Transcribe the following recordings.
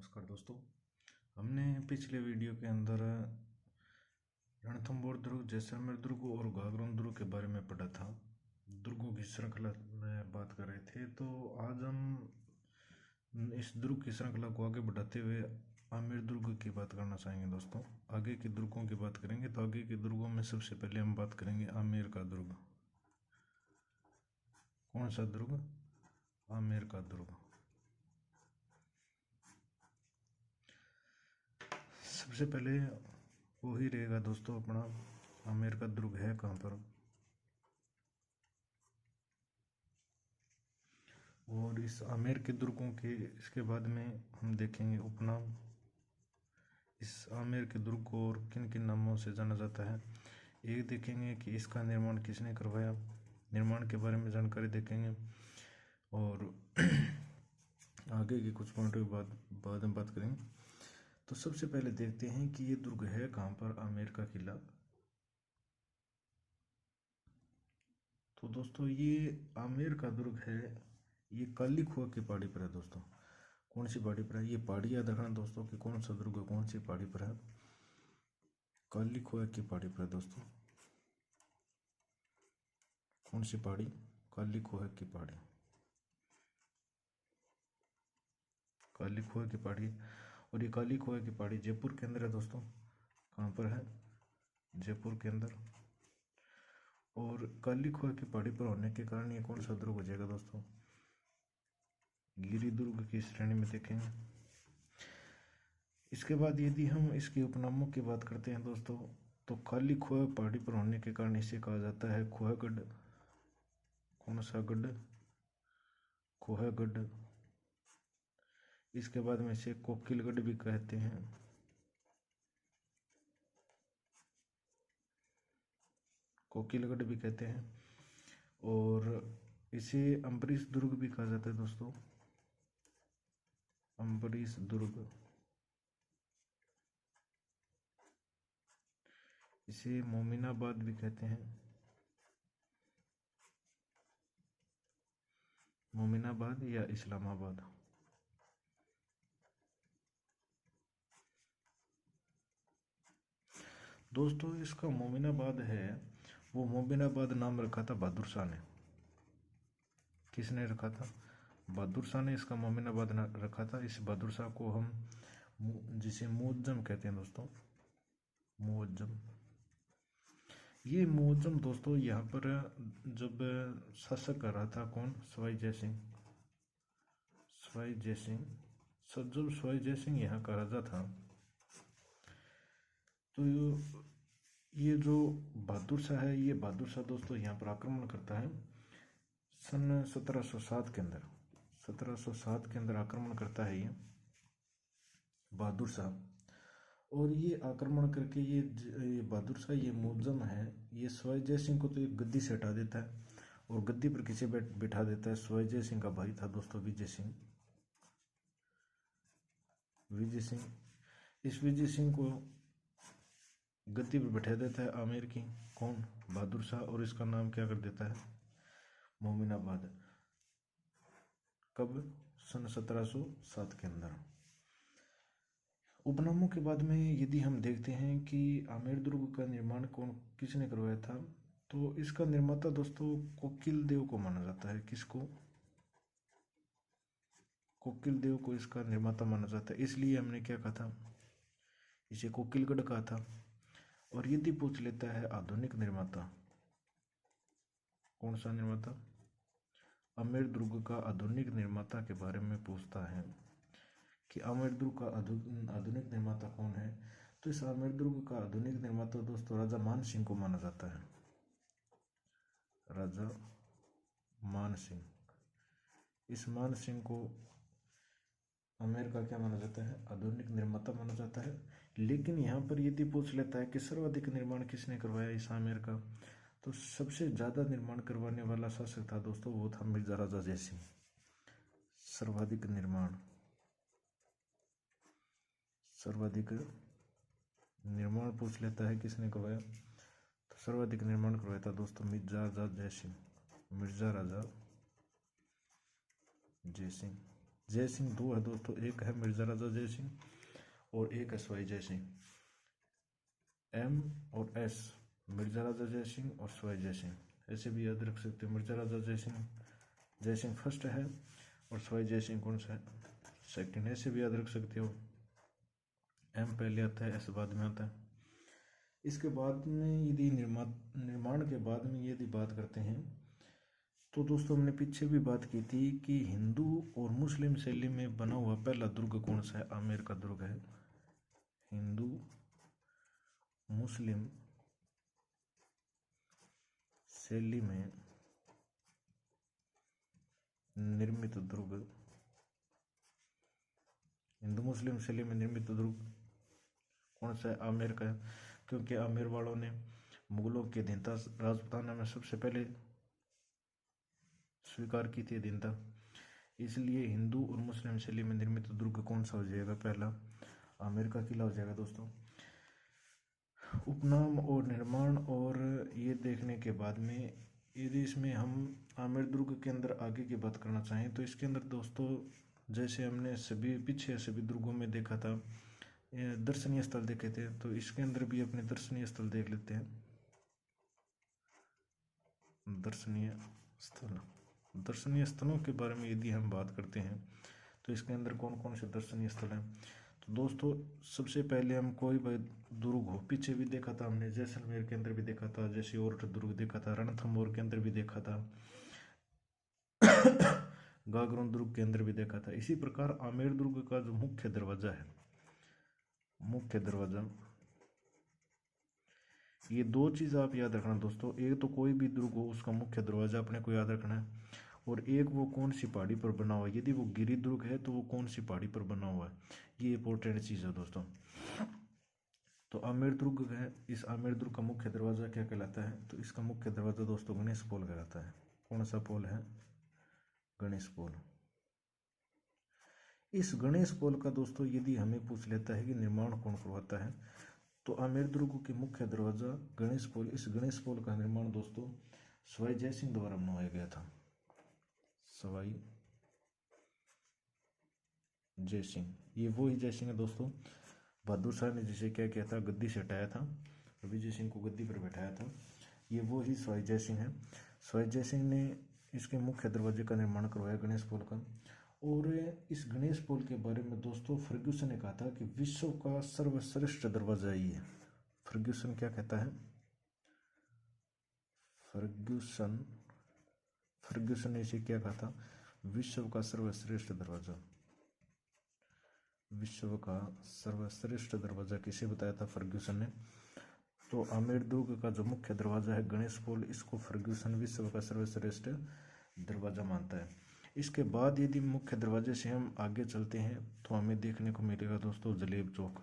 नमस्कार दोस्तों। हमने पिछले वीडियो के अंदर रणथंभौर दुर्ग, जैसलमेर दुर्ग और गागरोन दुर्ग के बारे में पढ़ा था। दुर्गों की श्रृंखला में बात कर रहे थे। तो आज हम इस दुर्ग की श्रृंखला को आगे बढ़ाते हुए आमेर दुर्ग की बात करना चाहेंगे दोस्तों। आगे के दुर्गों की बात करेंगे तो आगे के दुर्गों में सबसे पहले हम बात करेंगे आमेर का दुर्ग। कौन सा दुर्ग? आमेर का दुर्ग। सबसे पहले वो ही रहेगा दोस्तों अपना आमेर का दुर्ग है कहाँ पर, और इस आमेर के दुर्गों के इसके बाद में हम देखेंगे उपनाम। इस आमेर के दुर्ग को और किन किन नामों से जाना जाता है। एक देखेंगे कि इसका निर्माण किसने करवाया, निर्माण के बारे में जानकारी देखेंगे। और आगे की कुछ पॉइंटों के बाद में बात करेंगे। तो सबसे पहले देखते हैं कि ये दुर्ग है कहाँ पर, आमेर का किला। तो दोस्तों ये आमेर का दुर्ग है, ये काली खुआ की पहाड़ी पर है दोस्तों। कौन सी पहाड़ी पर है? ये पहाड़ी याद रखना दोस्तों कि कौन सा दुर्ग कौन सी पहाड़ी पर है। काली खुआ की पहाड़ी पर है दोस्तों। कौन सी पहाड़ी? काली खुआ की पहाड़ी। काली खुआ की पहाड़ी। और ये काली खुआ की पहाड़ी जयपुर के अंदर है दोस्तों। कहाँ पर है? जयपुर के अंदर। और काली खुआ की पहाड़ी पर होने के कारण ये कौन सा दुर्ग हो जाएगा दोस्तों? गिरि दुर्ग की श्रेणी में देखेंगे। इसके बाद यदि हम इसके उपनामों की बात करते हैं दोस्तों, तो काली खुआ पहाड़ी पर होने के कारण इसे कहा जाता है खुआगढ़। कौन सा गढ़? खुआगढ़। इसके बाद में इसे कोकिलगढ़ भी कहते हैं। कोकिलगढ़ भी कहते हैं। और इसे अम्बरीश दुर्ग भी कहा जाता है दोस्तों। अम्बरीश दुर्ग। इसे मोमिनाबाद भी कहते हैं। मोमिनाबाद या इस्लामाबाद। दोस्तों इसका मोमिनाबाद है, वो मोमिनाबाद नाम रखा था बहादुर शाह ने। किसने रखा था? बहादुर शाह ने इसका मोमिनाबाद रखा था। इस बहादुर शाह को हम जिसे मुअज्जम कहते हैं दोस्तों, मुअज्जम। ये मुअज्जम दोस्तों यहाँ पर जब शासक कर रहा था कौन? सवाई जय सिंह। सवाई जय सिंह। जब सवाई जय सिंह यहाँ का राजा था, तो ये जो बहादुर शाह है, ये बहादुर शाह दोस्तों यहाँ पर आक्रमण करता है सन 1707 के अंदर। 1707 के अंदर आक्रमण करता है ये बहादुर शाह। और ये आक्रमण करके ये बहादुर शाह, ये मुअज्जम है, ये सवाई जय सिंह को तो एक गद्दी से हटा देता है और गद्दी पर किसे बिठा देता है? सवाई जय सिंह का भाई था दोस्तों, विजय सिंह। विजय सिंह। इस विजय सिंह को गद्दी पर बैठा देता है आमेर की कौन? बहादुर शाह। और इसका नाम क्या कर देता है? मोमिनाबाद। कब? सन 1707 के अंदर। उपनामों के बाद में यदि हम देखते हैं कि आमेर दुर्ग का निर्माण किसने करवाया था, तो इसका निर्माता दोस्तों कोकिल देव को माना जाता है। किसको? कोकिल देव को इसका निर्माता माना जाता है। इसलिए हमने क्या कहा था? इसे कोकिलगढ़ कहा था। और यदि पूछ लेता है आधुनिक निर्माता, कौन सा निर्माता? आमेर दुर्ग का आधुनिक निर्माता के बारे में पूछता है कि आमेर दुर्ग का आधुनिक निर्माता कौन है, तो इस आमेर दुर्ग का आधुनिक निर्माता दोस्तों राजा मान सिंह को माना जाता है। राजा मान सिंह। इस मान सिंह को आमेर का क्या माना जाता है? आधुनिक निर्माता माना जाता है। लेकिन यहाँ पर यदि पूछ लेता है कि सर्वाधिक निर्माण किसने करवाया इस आमेर का, तो सबसे ज़्यादा निर्माण करवाने वाला शासक था दोस्तों, वो था मिर्जा राजा जय सिंह। सर्वाधिक निर्माण पूछ लेता है किसने करवाया, तो सर्वाधिक निर्माण करवाया था दोस्तों मिर्जा राजा जय सिंह। मिर्जा राजा जय सिंह। जय सिंह दो है दोस्तों, एक है मिर्जा राजा जय सिंह और एक है सवाई जय सिंह। एम और एस, मिर्जा राजा जय सिंह और सवाई जय सिंह, ऐसे भी याद रख सकते हो। मिर्जा राजा जय सिंह फर्स्ट है और सवाई जय सिंह कौन सा है, सेकंड, ऐसे भी याद रख सकते हो। एम पहले आता है, एस बाद में आता है। इसके बाद में यदि निर्माण के बाद में यदि बात करते हैं तो दोस्तों हमने पीछे भी बात की थी कि हिंदू और मुस्लिम शैली में बना हुआ पहला दुर्ग कौन सा है, आमेर का दुर्ग है। हिंदू मुस्लिम शैली में निर्मित दुर्ग, हिंदू मुस्लिम शैली में निर्मित दुर्ग कौन सा है, आमेर का है। क्योंकि आमेर वालों ने मुगलों के अधीनता राजपूताना में सबसे पहले स्वीकार की थी अधीनता, इसलिए हिंदू और मुस्लिम शैली में निर्मित दुर्ग कौन सा हो जाएगा, पहला आमेर का किला हो जाएगा दोस्तों। उपनाम और निर्माण और ये देखने के बाद में यदि इसमें हम आमेर दुर्ग के अंदर आगे की बात करना चाहें तो इसके अंदर दोस्तों जैसे हमने सभी पीछे सभी दुर्गों में देखा था दर्शनीय स्थल देखे थे, तो इसके अंदर भी अपने दर्शनीय स्थल देख लेते हैं। दर्शनीय स्थलों के बारे में यदि हम बात करते हैं तो इसके अंदर कौन कौन से दर्शनीय स्थल हैं, तो दोस्तों सबसे पहले हम कोई भी दुर्ग हो, पीछे भी देखा था हमने, जैसलमेर के अंदर भी देखा था, जैसे और दुर्ग देखा था, रणथंभौर के अंदर भी देखा था, गागरोन दुर्ग के अंदर भी देखा था। इसी प्रकार आमेर दुर्ग का जो मुख्य दरवाजा है, मुख्य दरवाजा, ये दो चीज़ आप याद रखना दोस्तों, एक तो कोई भी दुर्ग हो उसका मुख्य दरवाजा अपने को याद रखना है, और एक वो कौन सी पहाड़ी पर बना हुआ है, यदि वो गिरी दुर्ग है तो वो कौन सी पहाड़ी पर बना हुआ है, ये इंपॉर्टेंट चीज़ है दोस्तों। तो आमेर दुर्ग है, इस आमेर दुर्ग का मुख्य दरवाजा क्या कहलाता है, तो इसका मुख्य दरवाजा दोस्तों गणेश पोल कहलाता है। कौन सा पोल है, गणेश पोल। इस गणेश पोल का दोस्तों यदि हमें पूछ लेता है कि निर्माण कौन करवाता है, तो आमेर दुर्ग के मुख्य दरवाजा गणेश पोल, इस गणेश पोल का निर्माण दोस्तों सवाई जय सिंह द्वारा बनवाया गया था। सवाई जय सिंह, ये वो ही जय सिंह है दोस्तों, बहादुर शाह ने जिसे क्या किया था, गद्दी से हटाया था, विजय सिंह को गद्दी पर बैठाया था, ये वो ही सवाई जय सिंह है। सवाई जय सिंह ने इसके मुख्य दरवाजे का निर्माण करवाया गणेश पोल का। और इस गणेश पोल के बारे में दोस्तों फर्ग्यूसन ने कहा था कि विश्व का सर्वश्रेष्ठ दरवाजा ये है। फर्ग्यूसन क्या कहता है, फर्ग्यूसन ने इसे क्या कहा था, विश्व का सर्वश्रेष्ठ दरवाजा। विश्व का सर्वश्रेष्ठ दरवाजा किसे बताया था, फर्ग्यूसन ने। तो आमेर दुर्ग का जो मुख्य दरवाजा है गणेश पोल, इसको फर्ग्यूसन विश्व का सर्वश्रेष्ठ दरवाजा मानता है। इसके बाद यदि मुख्य दरवाजे से हम आगे चलते हैं तो हमें देखने को मिलेगा दोस्तों जलेब चौक।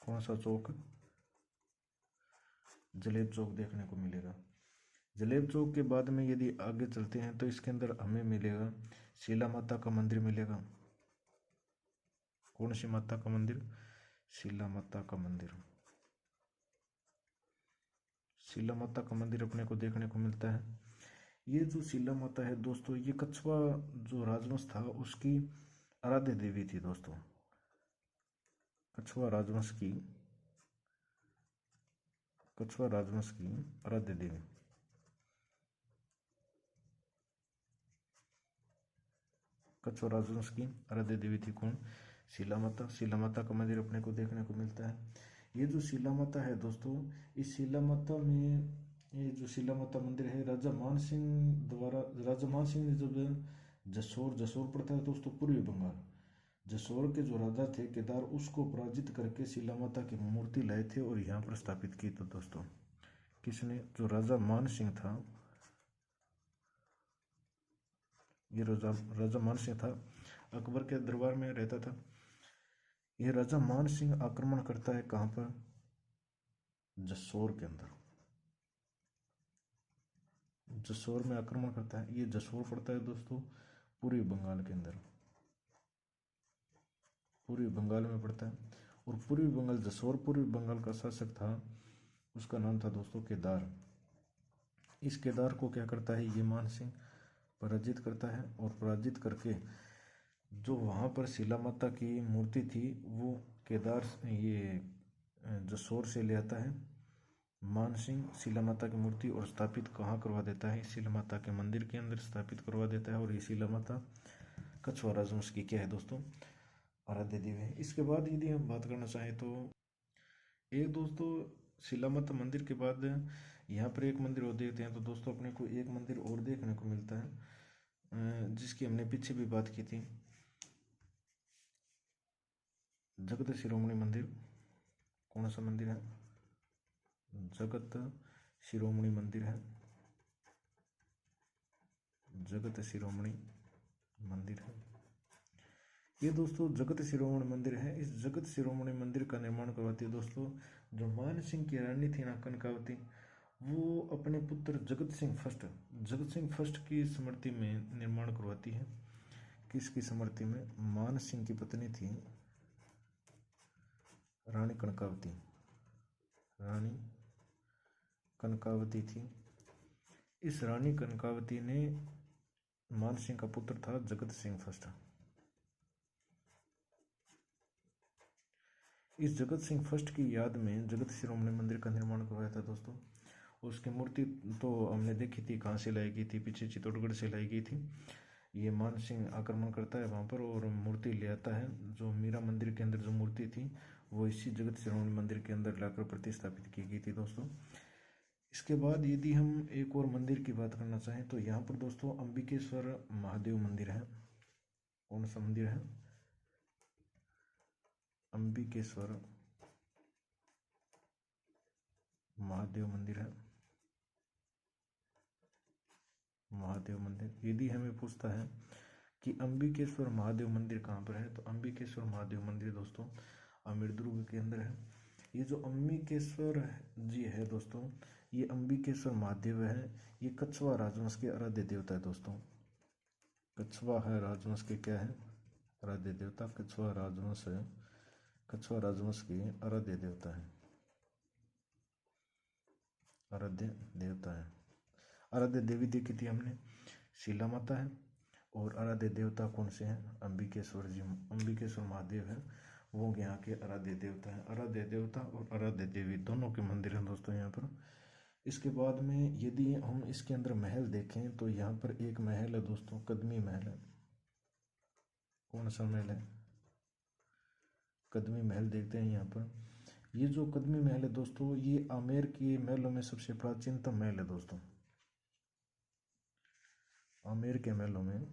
कौन सा चौक, जलेब चौक देखने को मिलेगा। जलेब चौक के बाद में यदि आगे चलते हैं तो इसके अंदर हमें मिलेगा शीला माता का मंदिर मिलेगा। कौन सी माता का मंदिर, शीला माता का मंदिर। शीला माता का मंदिर अपने को देखने को मिलता है। ये जो शीला माता है दोस्तों, ये कछवा जो राजवंश था उसकी आराध्य देवी थी दोस्तों। कछवा राजवंश की आराध्य देवी। कछवा राजवंश की आराध्य देवी थी कौन, शीला माता। शीला माता का मंदिर अपने को देखने को मिलता है। ये जो शीला माता है दोस्तों, इस शीला माता में, ये जो शीला माता मंदिर है राजा मान सिंह ने जब जसोर पड़ता है दोस्तों पूर्वी बंगाल, जसोर के जो राजा थे केदार, उसको पराजित करके शीला माता की मूर्ति लाए थे और यहाँ पर स्थापित की। तो दोस्तों किसने, जो राजा मान सिंह था, ये राजा मान सिंह था, अकबर के दरबार में रहता था। ये राजा मान सिंह आक्रमण करता है कहाँ पर, जसोर के अंदर, जसोर में आक्रमण करता है। ये जसोर पड़ता है दोस्तों पूर्वी बंगाल के अंदर, पूर्वी बंगाल में पड़ता है। और पूर्वी बंगाल, जसोर पूर्वी बंगाल का शासक था, उसका नाम था दोस्तों केदार। इस केदार को क्या करता है ये मान सिंह पराजित करता है और पराजित करके जो वहाँ पर शिला माता की मूर्ति थी वो केदार ये जसोर से ले आता है मानसिंह शिला माता की मूर्ति और स्थापित कहाँ करवा देता है, शिला माता के मंदिर के अंदर स्थापित करवा देता है। और ये शिला माता कछवाड़ा राजवंश की क्या है दोस्तों, आराध्य देवी है। इसके बाद यदि हम बात करना चाहें तो एक दोस्तों शिला माता मंदिर के बाद यहाँ पर एक मंदिर और देखते हैं। तो दोस्तों अपने को एक मंदिर और देखने को मिलता है जिसकी हमने पीछे भी बात की थी, जगत शिरोमणि मंदिर। कौन सा मंदिर है, जगत शिरोमणि मंदिर है, जगत शिरोमणि मंदिर है ये दोस्तों। जगत शिरोमणि मंदिर है। इस जगत शिरोमणि मंदिर का निर्माण करवाती है दोस्तों जो मान सिंह की रानी थी ना कनकावती, वो अपने पुत्र जगत सिंह फर्स्ट की स्मृति में निर्माण करवाती है। किसकी स्मृति में, मान सिंह की पत्नी थी रानी कनकावती, रानी कनकावती थी। इस रानी कनकावती ने मान सिंह का पुत्र था जगत सिंह फर्स्ट। इस जगत सिंह फर्स्ट की याद में जगत शिरोमणि मंदिर का निर्माण करवाया था दोस्तों। उसकी मूर्ति तो हमने देखी थी कहाँ से लाई गई थी, पीछे चित्तौड़गढ़ से लाई गई थी। ये मान सिंह आक्रमण करता है वहाँ पर और मूर्ति ले आता है। जो मीरा मंदिर के अंदर जो मूर्ति थी वो इसी जगत शिरोमणि मंदिर के अंदर लाकर प्रतिस्थापित की गई थी दोस्तों। इसके बाद यदि हम एक और मंदिर की बात करना चाहें तो यहाँ पर दोस्तों अंबिकेश्वर महादेव मंदिर है। कौन सा मंदिर है, अंबिकेश्वर महादेव मंदिर है, महादेव मंदिर। यदि हमें पूछता है कि अंबिकेश्वर महादेव मंदिर कहाँ पर है, तो अंबिकेश्वर महादेव मंदिर दोस्तों अमीर दुर्ग के अंदर है। ये जो अंबिकेश्वर जी है दोस्तों, ये अंबिकेश्वर महादेव है, ये कछवा राजवंश के आराध्य देवता है दोस्तों। कछवा है राजवंश के क्या है, आराध्य देवता। कछवा राजवंश है, कछवा राजवंश के आराध्य देवता है, आराध्य देवता है। आराध्य देवी देखी थी हमने, शिला माता है। और आराध्य देवता कौन से हैं, अंबिकेश्वर जी, अंबिकेश्वर महादेव है, वो यहाँ के आराध्य देवता है। आराध्य देवता और आराध्य देवी दोनों के मंदिर हैं दोस्तों यहाँ पर। इसके बाद में यदि हम इसके अंदर महल देखें तो यहाँ पर एक महल है दोस्तों, कदमी महल है। कौन सा महल है, कदमी महल देखते हैं यहाँ पर। ये जो कदमी महल है दोस्तों, ये आमेर के महलों में सबसे प्राचीनतम महल है दोस्तों। आमेर के महलों में,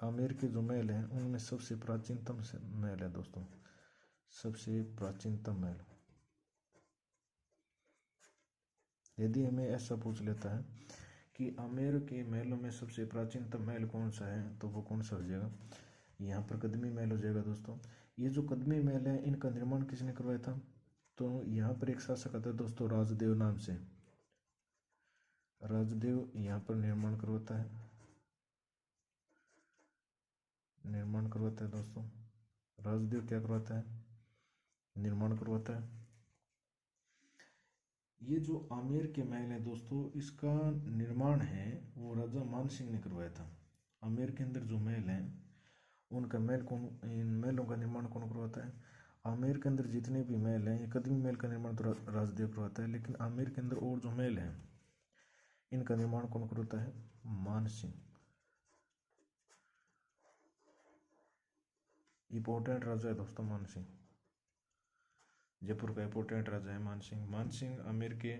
आमेर के जो महल हैं उनमें सबसे प्राचीनतम महल है दोस्तों, सबसे प्राचीनतम महल। यदि हमें ऐसा पूछ लेता है कि आमेर के महलों में सबसे प्राचीनतम महल कौन सा है, तो वो कौन सा हो जाएगा, यहाँ पर कदमी महल हो जाएगा दोस्तों। ये जो कदमी महल है इनका निर्माण किसने करवाया था, तो यहाँ पर एक शासक आता है दोस्तों राजदेव नाम से। राजदेव यहाँ पर निर्माण करवाता है, निर्माण करवाता है दोस्तों। राजदेव क्या करवाता है, निर्माण करवाता है। ये जो आमेर के महल है दोस्तों, इसका निर्माण है वो राजा मान सिंह ने करवाया था। आमेर के अंदर जो महल हैं उनका महल कौन, इन महलों का निर्माण कौन करवाता है, आमेर के अंदर जितने भी महल हैं, ये कदमी महल का निर्माण तो राजदेव करवाता है, लेकिन आमेर के अंदर और जो महल हैं इनका निर्माण कौन करवाता है, मान सिंह। इंपॉर्टेंट राजा है दोस्तों मान सिंह, जयपुर का इंपॉर्टेंट राजा है मान सिंह। मान सिंह आमेर के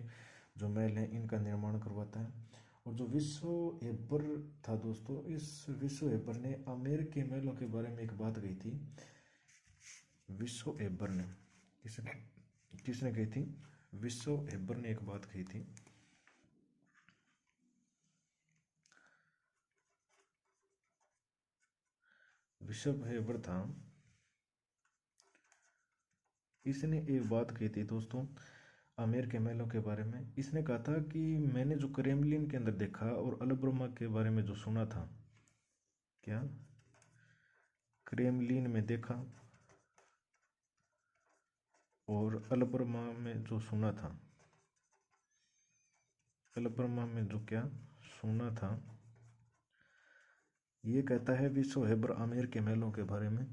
जो महल हैं इनका निर्माण करवाता है। और जो विश्व हेबर था दोस्तों, इस विश्व हेबर ने आमेर के महलों के बारे में एक बात कही थी। विश्व हेबर ने किसने कही थी, विश्व हेबर ने एक बात कही थी। विश्व हेबर था, इसने एक बात कही थी दोस्तों आमेर के महलों के बारे में। इसने कहा था कि मैंने जो क्रेमलिन के अंदर देखा और अलब्रमा के बारे में जो सुना था, क्या क्रेमलिन में देखा और अलब्रमा में जो सुना था, अलबर्मा में जो क्या सुना था, ये कहता है विश्व हेबर आमेर के महलों के बारे में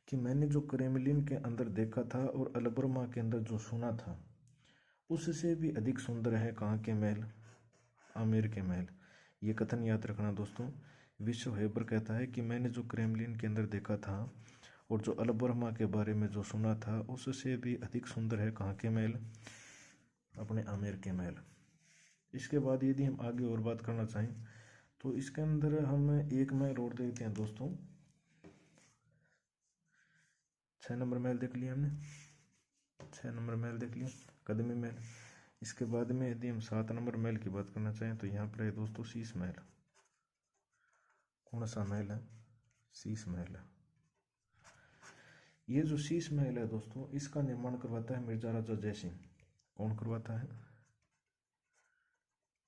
कि मैंने जो क्रेमलिन के अंदर देखा था और अलबर्मा के अंदर जो सुना था उससे भी अधिक सुंदर है कहाँ के महल, आमेर के महल। ये कथन याद रखना दोस्तों। विश्व हेबर कहता है कि मैंने जो क्रेमलिन के अंदर देखा था और जो अलबर्मा के बारे में जो सुना था उससे भी अधिक सुंदर है कहाँ के महल, अपने आमेर के महल। इसके बाद यदि हम आगे और बात करना चाहें तो इसके अंदर हम एक महल और देखते हैं दोस्तों। 6 नंबर महल देख लिया हमने, 6 नंबर महल देख लिया, कदमी महल। इसके बाद में यदि हम 7 नंबर महल की बात करना चाहें तो यहाँ पर है दोस्तों शीश महल। कौन सा महल है, शीश महल है। ये जो शीश महल है दोस्तों इसका निर्माण करवाता है मिर्जा राजा जयसिंह। कौन करवाता है,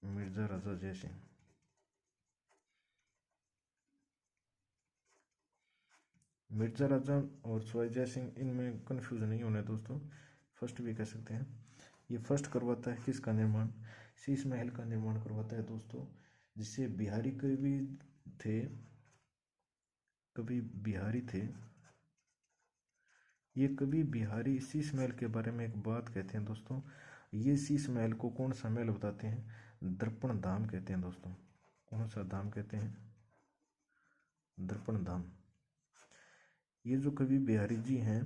मिर्जा राजा जयसिंह। मिर्जा राजा और सवाई जयसिंह इनमें कंफ्यूज नहीं होना है दोस्तों, फर्स्ट भी कह सकते हैं। ये फर्स्ट करवाता है किसका निर्माण, शीश महल का निर्माण करवाता है दोस्तों, जिससे बिहारी कवि थे, कवि बिहारी थे। ये कवि बिहारी शीश महल के बारे में एक बात कहते हैं दोस्तों। ये शीश महल को कौन सा महल बताते हैं, दर्पण धाम कहते हैं दोस्तों। कौन सा धाम कहते हैं, दर्पण धाम। ये जो कवि बिहारी जी हैं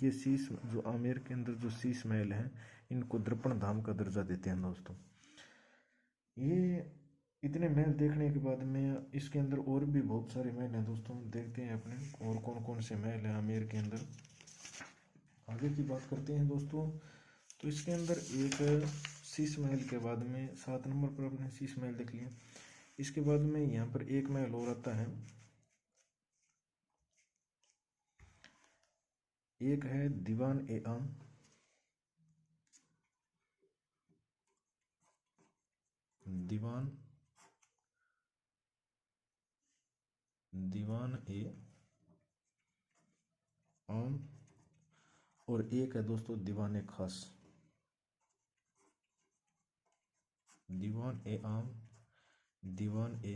ये शीश जो आमेर के अंदर जो शीश महल है इनको दर्पण धाम का दर्जा देते हैं दोस्तों। ये इतने महल देखने के बाद में इसके अंदर और भी बहुत सारे महल हैं दोस्तों, देखते हैं अपने और कौन कौन से महल हैं आमेर के अंदर। आगे की बात करते हैं दोस्तों। तो इसके अंदर एक शीश महल के बाद में 7 नंबर पर अपने शीश महल देख लिया। इसके बाद में यहाँ पर एक महल और आता है, एक है दीवान ए आम। दीवान ए आम और एक है दोस्तों दीवान ए खास। दीवान ए आम, दीवान ए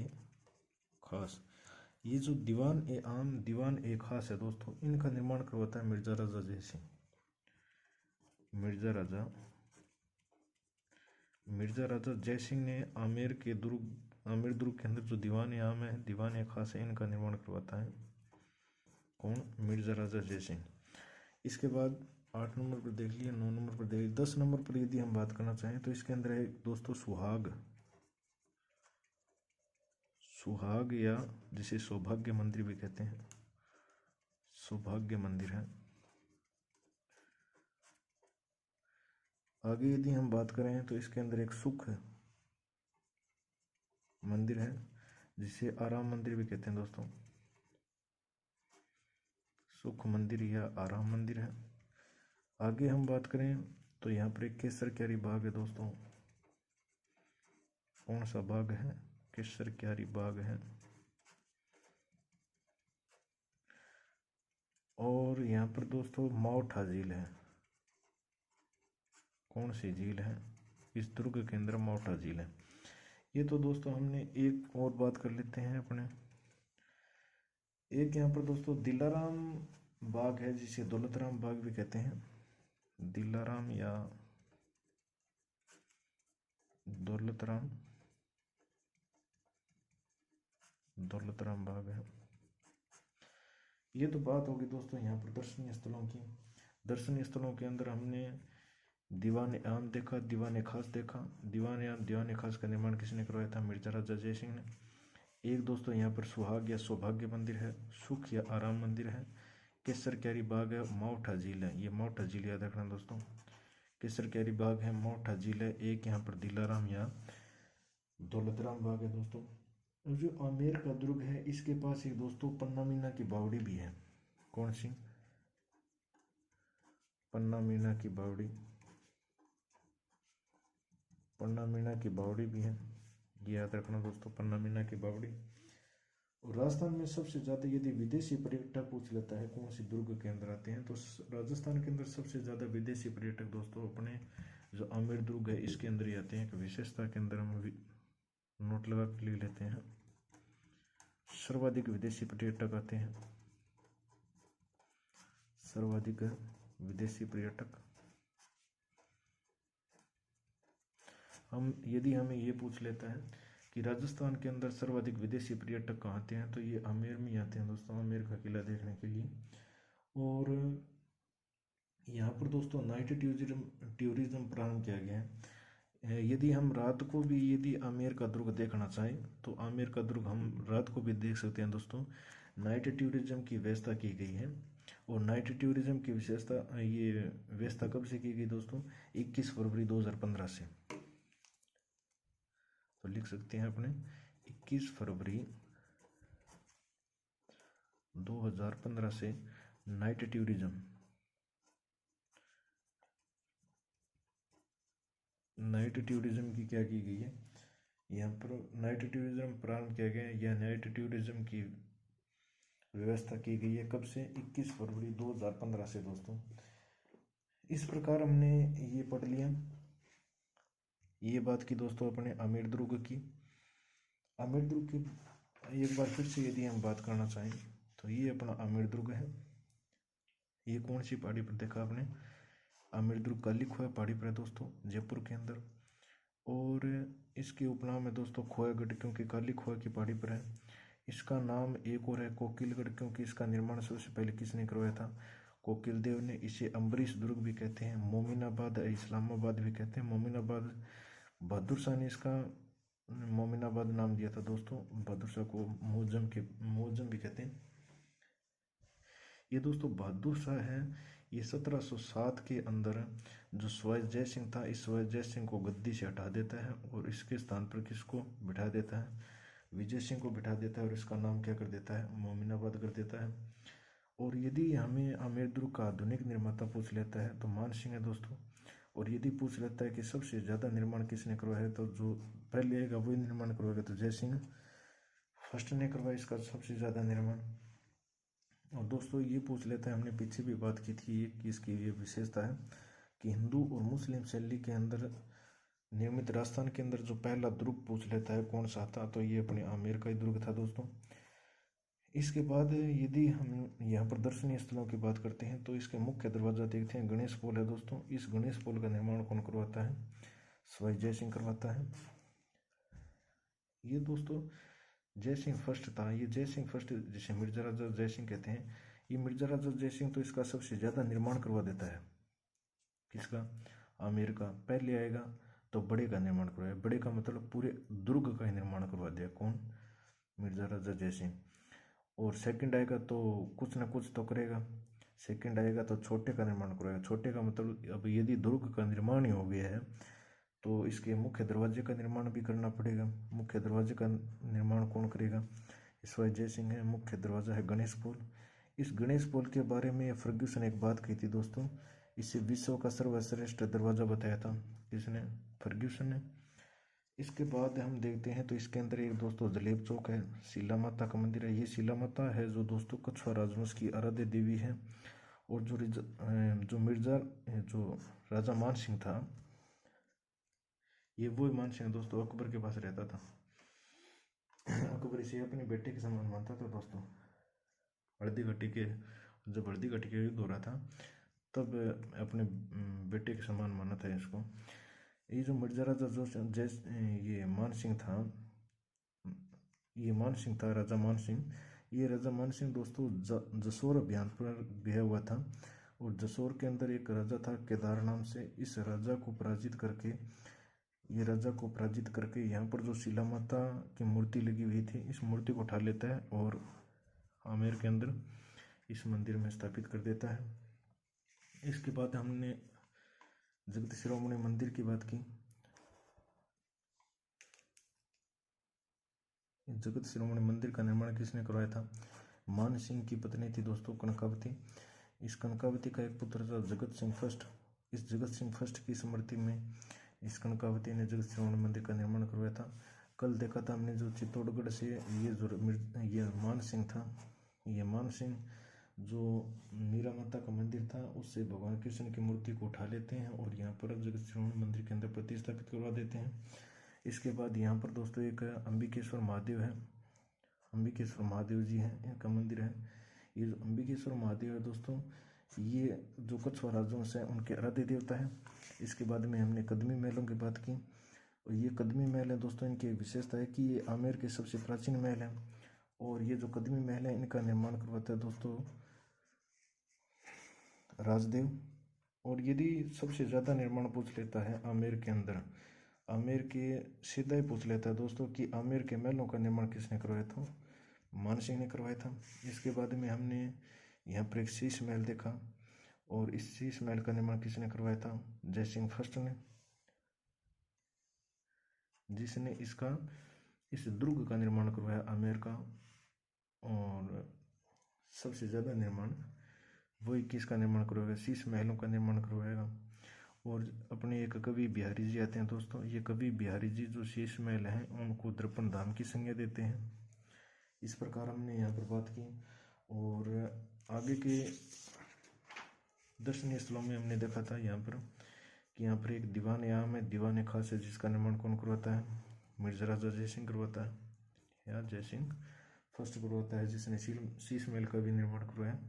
खास। ये जो दीवान ए आम, दीवान ए खास है दोस्तों, इनका निर्माण करवाता है मिर्जा राजा जयसिंह। मिर्जा राजा जयसिंह ने आमेर दुर्ग के अंदर जो दीवान ए आम है, दीवान ए खास है, इनका निर्माण करवाता है कौन, मिर्जा राजा जयसिंह। इसके बाद 8 नंबर पर देख लिया, 9 नंबर पर देख लिया, 10 नंबर पर यदि हम बात करना चाहें तो इसके अंदर है दोस्तों सुहाग या जिसे सौभाग्य मंदिर भी कहते हैं, सौभाग्य मंदिर है। आगे यदि हम बात करें तो इसके अंदर एक सुख मंदिर है जिसे आराम मंदिर भी कहते हैं दोस्तों, सुख मंदिर या आराम मंदिर है। आगे हम बात करें तो यहाँ पर एक केसर क्यारी बाग है दोस्तों। कौन सा बाग है, केसर क्यारी बाग है। और यहाँ पर दोस्तों माउठा झील है। कौन सी झील है, इस दुर्ग के अंदर माउठा झील है। ये तो दोस्तों हमने एक और बात कर लेते हैं अपने, एक यहाँ पर दोस्तों दिलाराम बाग है जिसे दौलतराम बाग भी कहते हैं। दिलाराम या दौलतराम बाग है। ये तो बात होगी दोस्तों यहाँ पर दर्शनीय स्थलों की। दर्शनीय स्थलों के अंदर हमने दीवान आम देखा, दीवान खास देखा। दीवान आम, दीवान खास का निर्माण किसने करवाया था, मिर्जा राजा जयसिंह ने। एक दोस्तों यहाँ पर सुहाग या सौभाग्य मंदिर है, सुख या आराम मंदिर है, केसर क्यारी बाग है, माउठा झील है। ये माउठा झील याद रखना दोस्तों, केसर क्यारी बाग है, माउठा झील है, एक यहाँ पर दिलाराम या दौलतराम बाग है दोस्तों। और जो आमेर का दुर्ग है इसके पास एक दोस्तों पन्ना मीना की बावड़ी भी है। कौन सी, पन्ना मीना की बावड़ी, पन्ना मीना की बावड़ी भी है, ये याद रखना दोस्तों, पन्ना मीना की बावड़ी। और राजस्थान में सबसे ज़्यादा यदि विदेशी पर्यटक पूछ लेता है कौन सी दुर्ग के अंदर आते हैं तो राजस्थान के अंदर सबसे ज़्यादा विदेशी पर्यटक दोस्तों अपने जो आमेर दुर्ग है इसके अंदर ही आते हैं। कि विशेषता के अंदर हम नोट लगा के लिख लेते हैं। सर्वाधिक विदेशी पर्यटक आते हैं, सर्वाधिक विदेशी पर्यटक। यदि हमें ये पूछ लेता है कि राजस्थान के अंदर सर्वाधिक विदेशी पर्यटक कहाँ आते हैं, तो ये आमेर में ही आते हैं दोस्तों, आमेर का किला देखने के लिए। और यहाँ पर दोस्तों नाइट टूरिज्म प्रारंभ किया गया है। यदि हम रात को भी यदि आमेर का दुर्ग देखना चाहें तो आमेर का दुर्ग हम रात को भी देख सकते हैं दोस्तों। नाइट टूरिज्म की व्यवस्था की गई है। और नाइट टूरिज्म की विशेषता ये व्यवस्था कब से की गई दोस्तों? 21 फरवरी 2015 से। तो लिख सकते हैं अपने 21 फरवरी 2015 से नाइट टूरिज्म की क्या की गई है, यहाँ पर नाइट टूरिज्म प्रारंभ किया गया है। यह नाइट टूरिज्म की व्यवस्था की गई है कब से? 21 फरवरी 2015 से दोस्तों। इस प्रकार हमने ये पढ़ लिया, ये बात की दोस्तों अपने आमेर दुर्ग की। आमेर दुर्ग की एक बार फिर से यदि हम बात करना चाहें तो ये अपना आमेर दुर्ग है। ये कौन सी पहाड़ी पर देखा आपने? आमेर दुर्ग काली खोया पहाड़ी पर है दोस्तों, जयपुर के अंदर। और इसके उपनाम है दोस्तों खोयागढ़, क्योंकि काली खोया की पहाड़ी पर है। इसका नाम एक और है कोकिलगढ़, क्योंकि इसका निर्माण सबसे पहले किसने करवाया था? कोकिल देव ने। इसे अम्बरीश दुर्ग भी कहते हैं, मोमिनाबाद इस्लामाबाद भी कहते हैं। मोमिनाबाद बहादुर शाह ने इसका मोमिनाबाद नाम दिया था दोस्तों। बहादुर शाह को मोजम भी कहते हैं। ये दोस्तों बहादुर शाह है, ये 1707 के अंदर जो सवाई जय सिंह था, इस सवाई जय सिंह को गद्दी से हटा देता है और इसके स्थान पर किसको बिठा देता है? विजय सिंह को बिठा देता है और इसका नाम क्या कर देता है? मोमिनाबाद कर देता है। और यदि हमें आमेर दुर्ग का आधुनिक निर्माता पूछ लेता है तो मान सिंह है दोस्तों। और यदि पूछ लेता है कि सबसे ज़्यादा निर्माण किसने करवाया है, तो जो पहले आएगा वही निर्माण करवाएगा, तो जय सिंह फर्स्ट ने करवाया इसका सबसे ज़्यादा निर्माण। और दोस्तों ये पूछ लेता है, हमने पीछे भी बात की थी कि इसकी ये विशेषता है कि हिंदू और मुस्लिम शैली के अंदर निर्मित राजस्थान के अंदर जो पहला दुर्ग पूछ लेता है कौन सा था, तो ये अपने आमेर का ही दुर्ग था दोस्तों। इसके बाद यदि हम यहाँ पर दर्शनीय स्थलों की बात करते हैं तो इसके मुख्य दरवाजा देखते हैं, गणेश पोल है दोस्तों। इस गणेश पोल का निर्माण कौन करवाता है? सवाई जय सिंह करवाता है। ये दोस्तों जय सिंह फर्स्ट था, ये जय सिंह फर्स्ट जिसे मिर्जा राजा जय सिंह कहते हैं, ये मिर्जा राजा जय सिंह तो इसका सबसे ज़्यादा निर्माण करवा देता है। किसका? आमेर का। पहले आएगा तो बड़े का निर्माण करवाया, बड़े का मतलब पूरे दुर्ग का ही निर्माण करवा दिया, कौन? मिर्जा राजा जय सिंह। और सेकंड आएगा तो कुछ ना कुछ तो करेगा, सेकंड आएगा तो छोटे का निर्माण करवाएगा। छोटे का मतलब अब यदि दुर्ग का निर्माण ही हो गया है तो इसके मुख्य दरवाजे का निर्माण भी करना पड़ेगा। मुख्य दरवाजे का निर्माण कौन करेगा? सवाई जय सिंह है। मुख्य दरवाजा है गणेश पोल। इस गणेश पोल के बारे में फर्ग्यूसन एक बात कही थी दोस्तों, इसे विश्व का सर्वश्रेष्ठ दरवाजा बताया था। किसने? फर्ग्यूसन ने। इसके बाद हम देखते हैं तो इसके अंदर एक दोस्तों जलेब चौक है, शीला माता का मंदिर है। ये शीला माता है जो दोस्तों कछुआ राजवंश की आराध्य देवी है। और जो राजा मान सिंह था, ये वो मान सिंह दोस्तों अकबर के पास रहता था। अकबर इसे अपने बेटे के समान मानता था दोस्तों। जब हल्दी घाटी के युद्ध हो रहा था तब अपने बेटे के समान माना था इसको। ये जो मिर्जा राजा ये मान सिंह था, राजा मान सिंह। ये राजा मान सिंह दोस्तों जसोर अभियान पर गया हुआ था। और जसोर के अंदर एक राजा था केदार नाम से। इस राजा को पराजित करके यहाँ पर जो शीला माता की मूर्ति लगी हुई थी, इस मूर्ति को उठा लेता है और आमेर के अंदर इस मंदिर में स्थापित कर देता है। इसके बाद हमने जगत शिरोमणि मंदिर की बात की। जगत शिरोमणि मंदिर का निर्माण किसने करवाया था? मान सिंह की पत्नी थी दोस्तों कनकावती। इस कनकावती का एक पुत्र था जगत सिंह फर्स्ट। इस जगत सिंह फर्स्ट की स्मृति में इस कनकावती ने जगत शिरोमणि मंदिर का निर्माण करवाया था। कल देखा था हमने जो चित्तौड़गढ़ से ये मान सिंह था, ये मान सिंह जो मीरा माता का मंदिर था उससे भगवान कृष्ण की मूर्ति को उठा लेते हैं और यहाँ पर जगत श्रोमणी मंदिर के अंदर प्रतिस्थापित करवा देते हैं। इसके बाद यहाँ पर दोस्तों एक अंबिकेश्वर महादेव है, अंबिकेश्वर महादेव जी हैं, इनका मंदिर है। ये जो अंबिकेश्वर महादेव है दोस्तों, ये जो कछुआ राजवंश है उनके आराध्य देवता है। इसके बाद में हमने कदमी महलों की बात की, और ये कदमी महल है दोस्तों, इनकी विशेषता है कि ये आमेर के सबसे प्राचीन महल हैं। और ये जो कदमी महल है इनका निर्माण करवाता है दोस्तों राजदेव। और यदि सबसे ज़्यादा निर्माण पूछ लेता है आमेर के अंदर, आमेर के सीधा ही पूछ लेता है दोस्तों कि आमेर के महलों का निर्माण किसने करवाया था, मानसिंह ने करवाया था। इसके बाद में हमने यहाँ पर एक शीश महल देखा, और इस शीश महल का निर्माण किसने करवाया था, जयसिंह फर्स्ट ने, जिसने इसका इस दुर्ग का निर्माण करवाया आमेर का। और सबसे ज़्यादा निर्माण वही किसका निर्माण करवाएगा, शीश महलों का निर्माण करवाएगा। और अपने एक कवि बिहारी जी आते हैं दोस्तों, ये कवि बिहारी जी जो शीश महल हैं उनको दर्पण धाम की संज्ञा देते हैं। इस प्रकार हमने यहाँ पर बात की। और आगे के दर्शनीय स्थलों में हमने देखा था यहाँ पर कि यहाँ पर एक दीवान आम है, दीवान खास है, जिसका निर्माण कौन करवाता है, मिर्जा राजा जयसिंह करवाता है, या जयसिंह फर्स्ट करवाता है, जिसने शीश महल का भी निर्माण करवाया।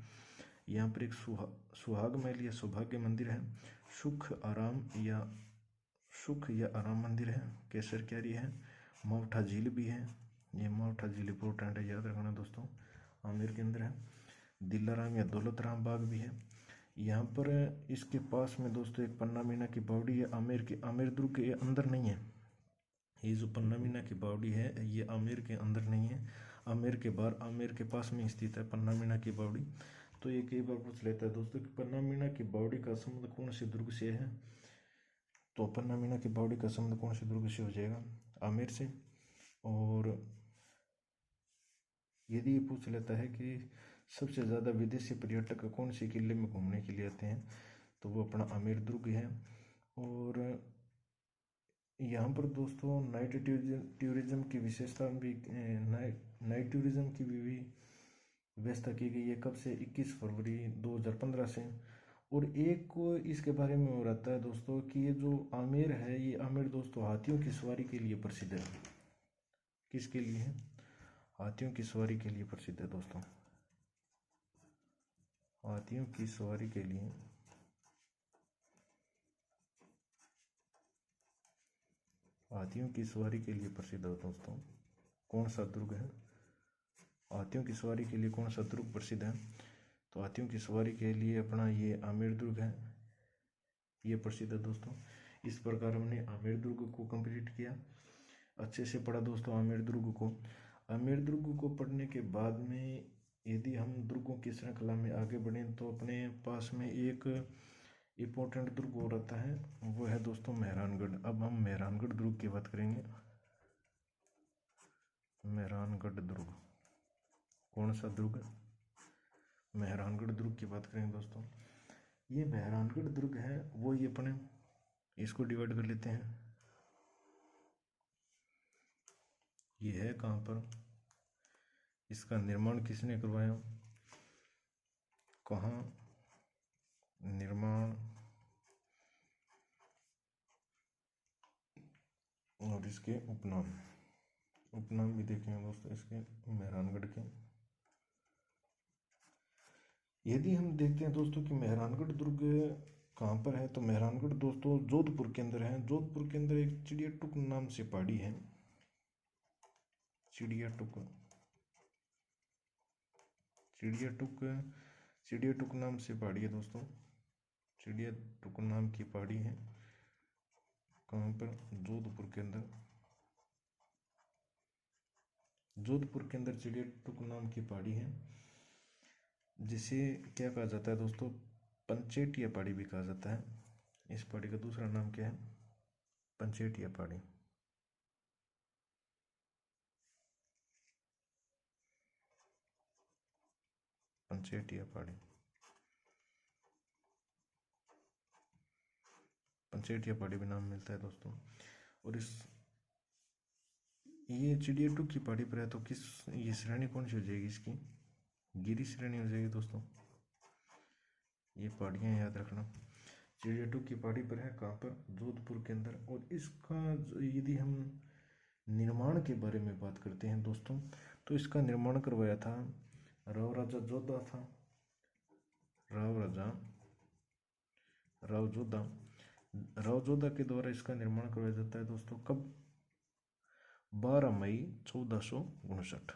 यहाँ पर एक सुहाग महल या सौभाग्य मंदिर है, सुख या आराम मंदिर है, केसर क्यारी है, मावठा झील भी है। ये मावठा झील इंपॉर्टेंट है, याद रखना दोस्तों, आमेर के अंदर है। दिल्लाराम या दौलत राम बाग भी है यहाँ पर। इसके पास में दोस्तों एक पन्ना मीना की बावड़ी है, आमेर दुर्ग के अंदर नहीं है। ये जो पन्ना मीना की बावड़ी है ये आमेर के अंदर नहीं है, आमेर के बाहर, आमेर के पास में स्थित है पन्ना मीना की बावड़ी। तो ये कई बार पूछ लेता है दोस्तों कि पन्ना मीना की बावड़ी का संबंध कौन से दुर्ग से है, तो पन्ना मीना की बावड़ी का संबंध कौन से दुर्ग से हो जाएगा, आमेर से। और यदि ये पूछ लेता है कि सबसे ज़्यादा विदेशी पर्यटक कौन से किले में घूमने के लिए आते हैं, तो वो अपना आमेर दुर्ग है। और यहाँ पर दोस्तों नाइट टूरिज्म की विशेषता भी, नाइट टूरिज्म की भी व्यवस्था की गई है। कब से, 21 फरवरी 2015 से। और एक को इसके बारे में हो रहता है दोस्तों कि ये जो आमेर है, ये आमेर दोस्तों हाथियों की सवारी के लिए प्रसिद्ध है। किसके लिए है, हाथियों की सवारी के लिए प्रसिद्ध है दोस्तों, हाथियों की सवारी के लिए, हाथियों की सवारी के लिए प्रसिद्ध है दोस्तों। कौन सा दुर्ग है, हाथियों की सवारी के लिए कौन सा दुर्ग प्रसिद्ध है, तो हाथियों की सवारी के लिए अपना ये आमेर दुर्ग है, ये प्रसिद्ध है दोस्तों। इस प्रकार हमने आमेर दुर्ग को कंप्लीट किया, अच्छे से पढ़ा दोस्तों आमेर दुर्ग को। आमेर दुर्ग को पढ़ने के बाद में यदि हम दुर्गों की श्रृंखला में आगे बढ़ें तो अपने पास में एक इम्पोर्टेंट दुर्ग हो रहता है, वो है दोस्तों मेहरानगढ़। अब हम मेहरानगढ़ दुर्ग की बात करेंगे। मेहरानगढ़ दुर्ग, कौन सा दुर्ग, मेहरानगढ़ दुर्ग की बात करेंगे दोस्तों। ये मेहरानगढ़ दुर्ग है वो, ये अपने इसको डिवाइड कर लेते हैं। ये है कहाँ पर, इसका निर्माण किसने करवाया, कहाँ निर्माण, और इसके उपनाम भी देखेंगे दोस्तों इसके मेहरानगढ़ के। यदि हम देखते हैं दोस्तों कि मेहरानगढ़ दुर्ग कहाँ पर है, तो मेहरानगढ़ दोस्तों जोधपुर के अंदर है। जोधपुर के अंदर एक चिड़ियाटुक नाम से पहाड़ी है, चिड़ियाटुक, चिड़ियाटुक, चिड़ियाटुक नाम से पहाड़ी है दोस्तों, चिड़ियाटुक नाम की पहाड़ी है। कहाँ पर, जोधपुर के अंदर, जोधपुर के अंदर चिड़ियाटुक नाम की पहाड़ी है, जिसे क्या कहा जाता है दोस्तों, पंचेटिया पहाड़ी भी कहा जाता है। इस पहाड़ी का दूसरा नाम क्या है, पंचेटिया पहाड़ी। पंचेटिया पहाड़ी, पंचेटिया पहाड़ी भी नाम मिलता है दोस्तों। और इस ये चिड़ियाटुक की पहाड़ी पर है, तो किस, ये श्रेणी कौन सी हो जाएगी इसकी, गिरी श्रेणी हो जाएगी दोस्तों। ये पहाड़ियाँ याद रखना। चिड़िया टूक की पहाड़ी पर है, कहाँ पर, जोधपुर के अंदर। और इसका यदि हम निर्माण के बारे में बात करते हैं दोस्तों, तो इसका निर्माण करवाया था राव राजा जोधा था। राव जोधा के द्वारा इसका निर्माण करवाया जाता है दोस्तों। कब? 12 मई 1459।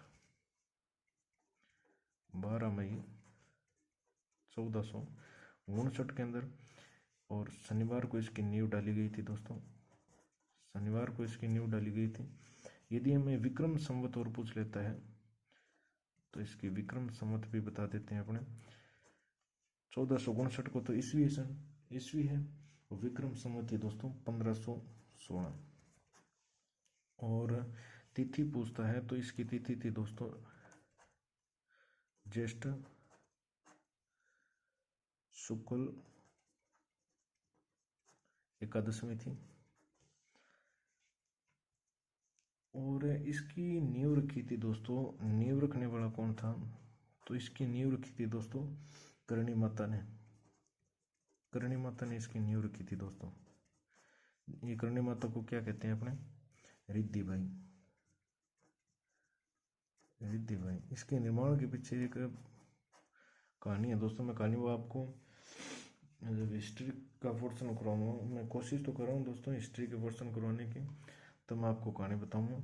12 मई 1459 के अंदर। और शनिवार को इसकी नींव डाली गई थी दोस्तों। शनिवार को इसकी नींव डाली गई थी। यदि हमें विक्रम संवत और पूछ लेता है तो इसकी विक्रम संवत भी बता देते हैं अपने। 1459 को तो ईस्वी है। विक्रम संवत है दोस्तों 1516। और तिथि पूछता है तो इसकी तिथि थी दोस्तों ज्येष्ठ शुक्ल एकादशमी थी। और इसकी नींव रखी थी दोस्तों, नींव रखने वाला कौन था? तो इसकी नींव रखी थी दोस्तों करणी माता ने। करणी माता ने इसकी नींव रखी थी दोस्तों। ये करणी माता को क्या कहते हैं अपने? रिद्धि बाई। इसके निर्माण के पीछे एक कहानी है दोस्तों। मैं कहानी वो आपको जब हिस्ट्री का पोर्शन करवाऊंगा, मैं कोशिश तो कर रहा हूँ दोस्तों हिस्ट्री के पोर्शन करवाने की, तो मैं आपको कहानी बताऊंगा।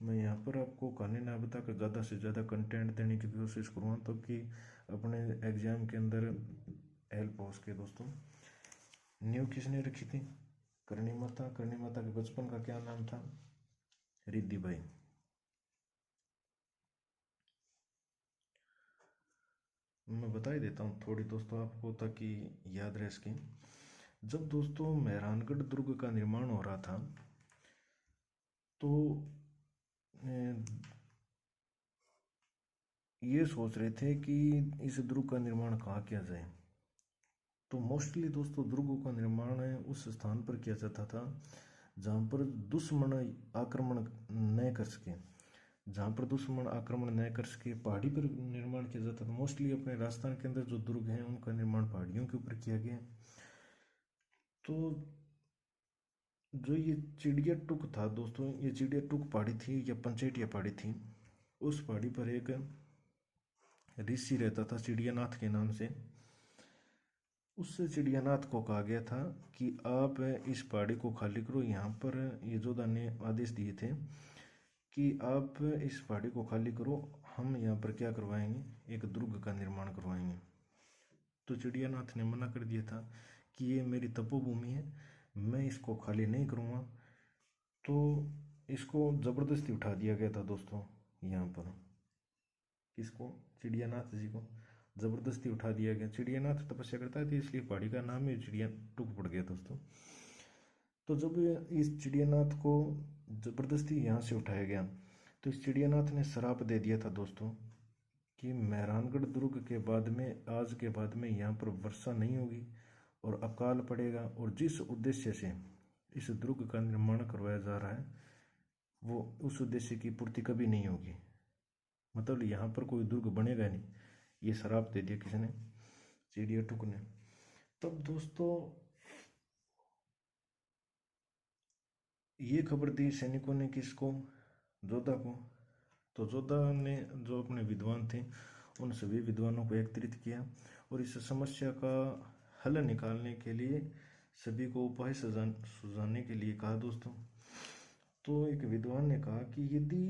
मैं यहाँ पर आपको कहानी ना बताकर ज़्यादा से ज़्यादा कंटेंट देने की कोशिश करूँगा, तो कि अपने एग्जाम के अंदर हेल्प हो सके दोस्तों। नींव किसने रखी थी? करणी माता। करणी माता के बचपन का क्या नाम था? रिद्धि बाई। मैं बता ही देता हूँ थोड़ी दोस्तों आपको, ताकि याद रहे इसकी। जब दोस्तों मेहरानगढ़ दुर्ग का निर्माण हो रहा था, तो ये सोच रहे थे कि इस दुर्ग का निर्माण कहाँ किया जाए। तो मोस्टली दोस्तों दुर्गों का निर्माण उस स्थान पर किया जाता था जहाँ पर दुश्मन आक्रमण न कर सके। जहाँ पर दुश्मन आक्रमण न कर सके पहाड़ी पर निर्माण किया जाता था। मोस्टली अपने राजस्थान के अंदर जो दुर्ग हैं उनका निर्माण पहाड़ियों के ऊपर किया गया। तो जो ये चिड़िया टूक था दोस्तों, ये चिड़िया टूक पहाड़ी थी या पंचेटिया पहाड़ी थी। उस पहाड़ी पर एक ऋषि रहता था चिड़ियानाथ के नाम से। उस चिड़ियानाथ को कहा गया था कि आप इस पहाड़ी को खाली करो। यहाँ पर ये जोधा ने आदेश दिए थे कि आप इस पहाड़ी को खाली करो, हम यहाँ पर क्या करवाएंगे? एक दुर्ग का निर्माण करवाएंगे। तो चिड़ियानाथ ने मना कर दिया था कि ये मेरी तपोभूमि है, मैं इसको खाली नहीं करूँगा। तो इसको ज़बरदस्ती उठा दिया गया था दोस्तों यहाँ पर। किसको? चिड़ियानाथ जी को ज़बरदस्ती उठा दिया गया। चिड़ियानाथ तपस्या करता था इसलिए पहाड़ी का नाम ही चिड़िया टूक पड़ गया दोस्तों। तो जब इस चिड़ियानाथ को ज़बरदस्ती यहाँ से उठाया गया, तो इस चिड़ियानाथ ने श्राप दे दिया था दोस्तों कि मेहरानगढ़ दुर्ग के बाद में, आज के बाद में यहाँ पर वर्षा नहीं होगी और अकाल पड़ेगा। और जिस उद्देश्य से इस दुर्ग का निर्माण करवाया जा रहा है वो उस उद्देश्य की पूर्ति कभी नहीं होगी। मतलब यहाँ पर कोई दुर्ग बनेगा नहीं। ये श्राप दे दिया किसने? चिड़िया टूक ने। तब दोस्तों ये खबर दी सैनिकों ने किसको? जोधा को। तो जोधा ने जो अपने विद्वान थे उन सभी विद्वानों को एकत्रित किया और इस समस्या का हल निकालने के लिए सभी को उपाय सुझाने के लिए कहा दोस्तों। तो एक विद्वान ने कहा कि यदि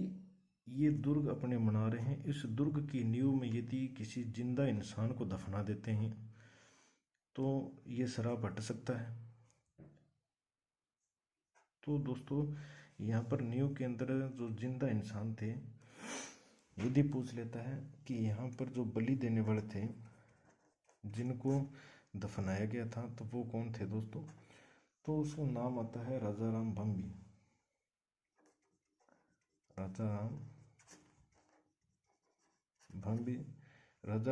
ये दुर्ग अपने बना रहे हैं, इस दुर्ग की नींव में यदि किसी जिंदा इंसान को दफना देते हैं तो ये श्राप हट सकता है। तो दोस्तों यहाँ पर नींव के अंदर जो जिंदा इंसान थे, यदि पूछ लेता है कि यहाँ पर जो बलि देने वाले थे जिनको दफनाया गया था तो वो कौन थे दोस्तों? तो उसका नाम आता है राजा राम भंबी। राजा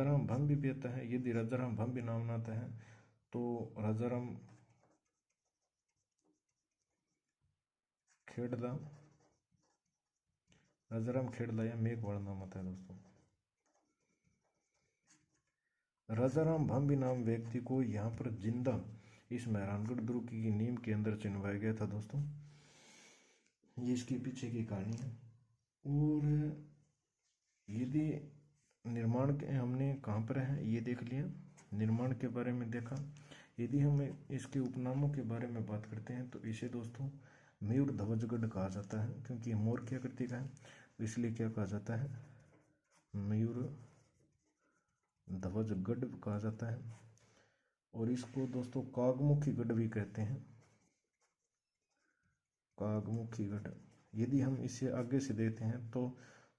राम भंबी भी आता है। यदि राजा राम भंबी नाम ना आता है तो राजा राम खेड़ला या मेघवाल नाम आता है दोस्तों। राजाराम भांबी नाम व्यक्ति को यहाँ पर जिंदा इस मेहरानगढ़ दुर्ग की नींव के अंदर चिनवाया गया था दोस्तों। ये इसके पीछे की कहानी है। और यदि निर्माण के हमने कहाँ पर है ये देख लिया, निर्माण के बारे में देखा। यदि हम इसके उपनामों के बारे में बात करते हैं तो इसे दोस्तों मयूर ध्वजगढ़ कहा जाता है, क्योंकि मोर की आकृति का है, तो इसलिए क्या कहा जाता है, मयूर ध्वजगढ़ कहा जाता है। और इसको दोस्तों कागमुखी गढ़ भी कहते हैं, कागमुखी गढ़। यदि हम इसे आगे से देखते हैं तो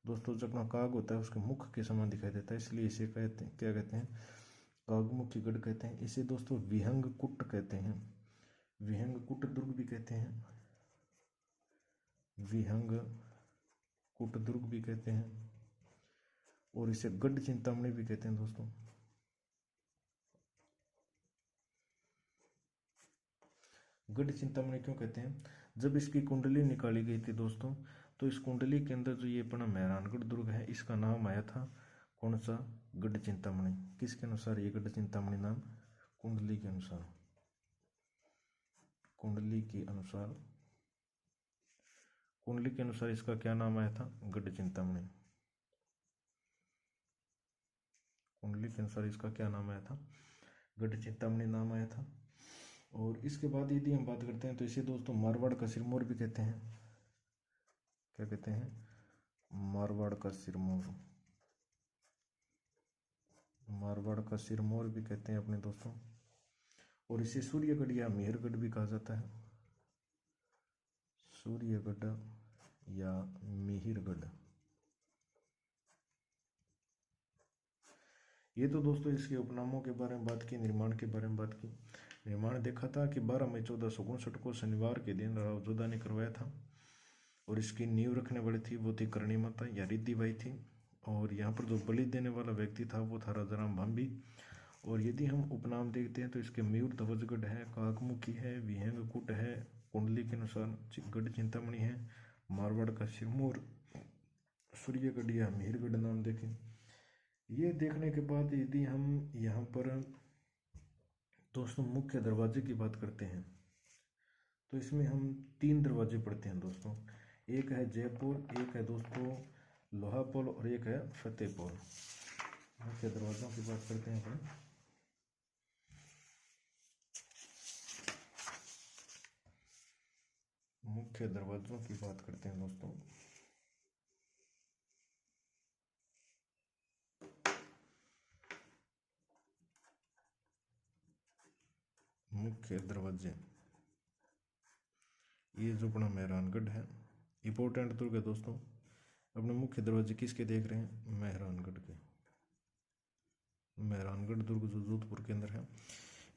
दोस्तों जो अपना काग होता है उसके मुख के समान दिखाई देता है, इसलिए इसे कहते हैं, क्या कहते हैं, कागमुखी गढ़ कहते हैं। इसे दोस्तों विहंग कुट कहते हैं, विहंग कुट दुर्ग भी कहते हैं, विहंग कुट दुर्ग भी कहते हैं। और इसे गढ़ चिंतामणि भी कहते हैं दोस्तों। गढ़ चिंतामणि क्यों कहते हैं, जब इसकी कुंडली निकाली गई थी दोस्तों, तो इस कुंडली के अंदर जो ये अपना मेहरानगढ़ दुर्ग है इसका नाम आया था कौन सा, गढ़ चिंतामणि। किसके अनुसार ये गढ़ चिंतामणि नाम, कुंडली के अनुसार, कुंडली के अनुसार, कुंडली के अनुसार इसका क्या नाम आया था, गढ़ चिंतामणि। कुंडली के अनुसार इसका क्या नाम आया था, गढ़ चिंतामणि नाम आया था। और इसके बाद यदि हम बात करते हैं तो इसे दोस्तों मारवाड़ का सिरमौर भी कहते हैं। क्या कहते हैं, मारवाड़ का सिरमौर, मारवाड़ का सिरमौर भी कहते हैं अपने दोस्तों। और इसे सूर्यगढ़ या मेहरगढ़ भी कहा जाता है, सूर्यगढ़ या मिहिरगढ़। ये तो दोस्तों इसके उपनामों के बारे में बात की, निर्माण के बारे में बात की। निर्माण देखा था कि 12 मई 1459 को शनिवार के दिन राव जोधा ने करवाया था। और इसकी नींव रखने वाली थी वो थी करणी माता या रिद्धि बाई थी। और यहाँ पर जो बलि देने वाला व्यक्ति था वो था राजाराम भांबी। और यदि हम उपनाम देखते हैं तो इसके मयूर ध्वजगढ़ है, काकमुखी है, विहंग कुट है, कुंडली के अनुसार गढ़ चिंतामणि है, मारवाड़ का सिरमौर, सूर्यगढ़ या मिहिरगढ़ नाम देखें। ये देखने के बाद यदि हम यहाँ पर दोस्तों मुख्य दरवाजे की बात करते हैं तो इसमें हम 3 दरवाजे पढ़ते हैं दोस्तों। एक है जयपुर, एक है दोस्तों लोहापोल और एक है फतेहपोल। मुख्य दरवाजों की बात करते हैं अपन। मुख्य दरवाजों की बात करते हैं दोस्तों। मुख्य दरवाजे, ये जो अपना मेहरानगढ़ है, इंपॉर्टेंट दुर्ग है दोस्तों। अपने मुख्य दरवाजे किसके देख रहे हैं, मेहरानगढ़ के। मेहरानगढ़ दुर्ग जो जोधपुर के अंदर है,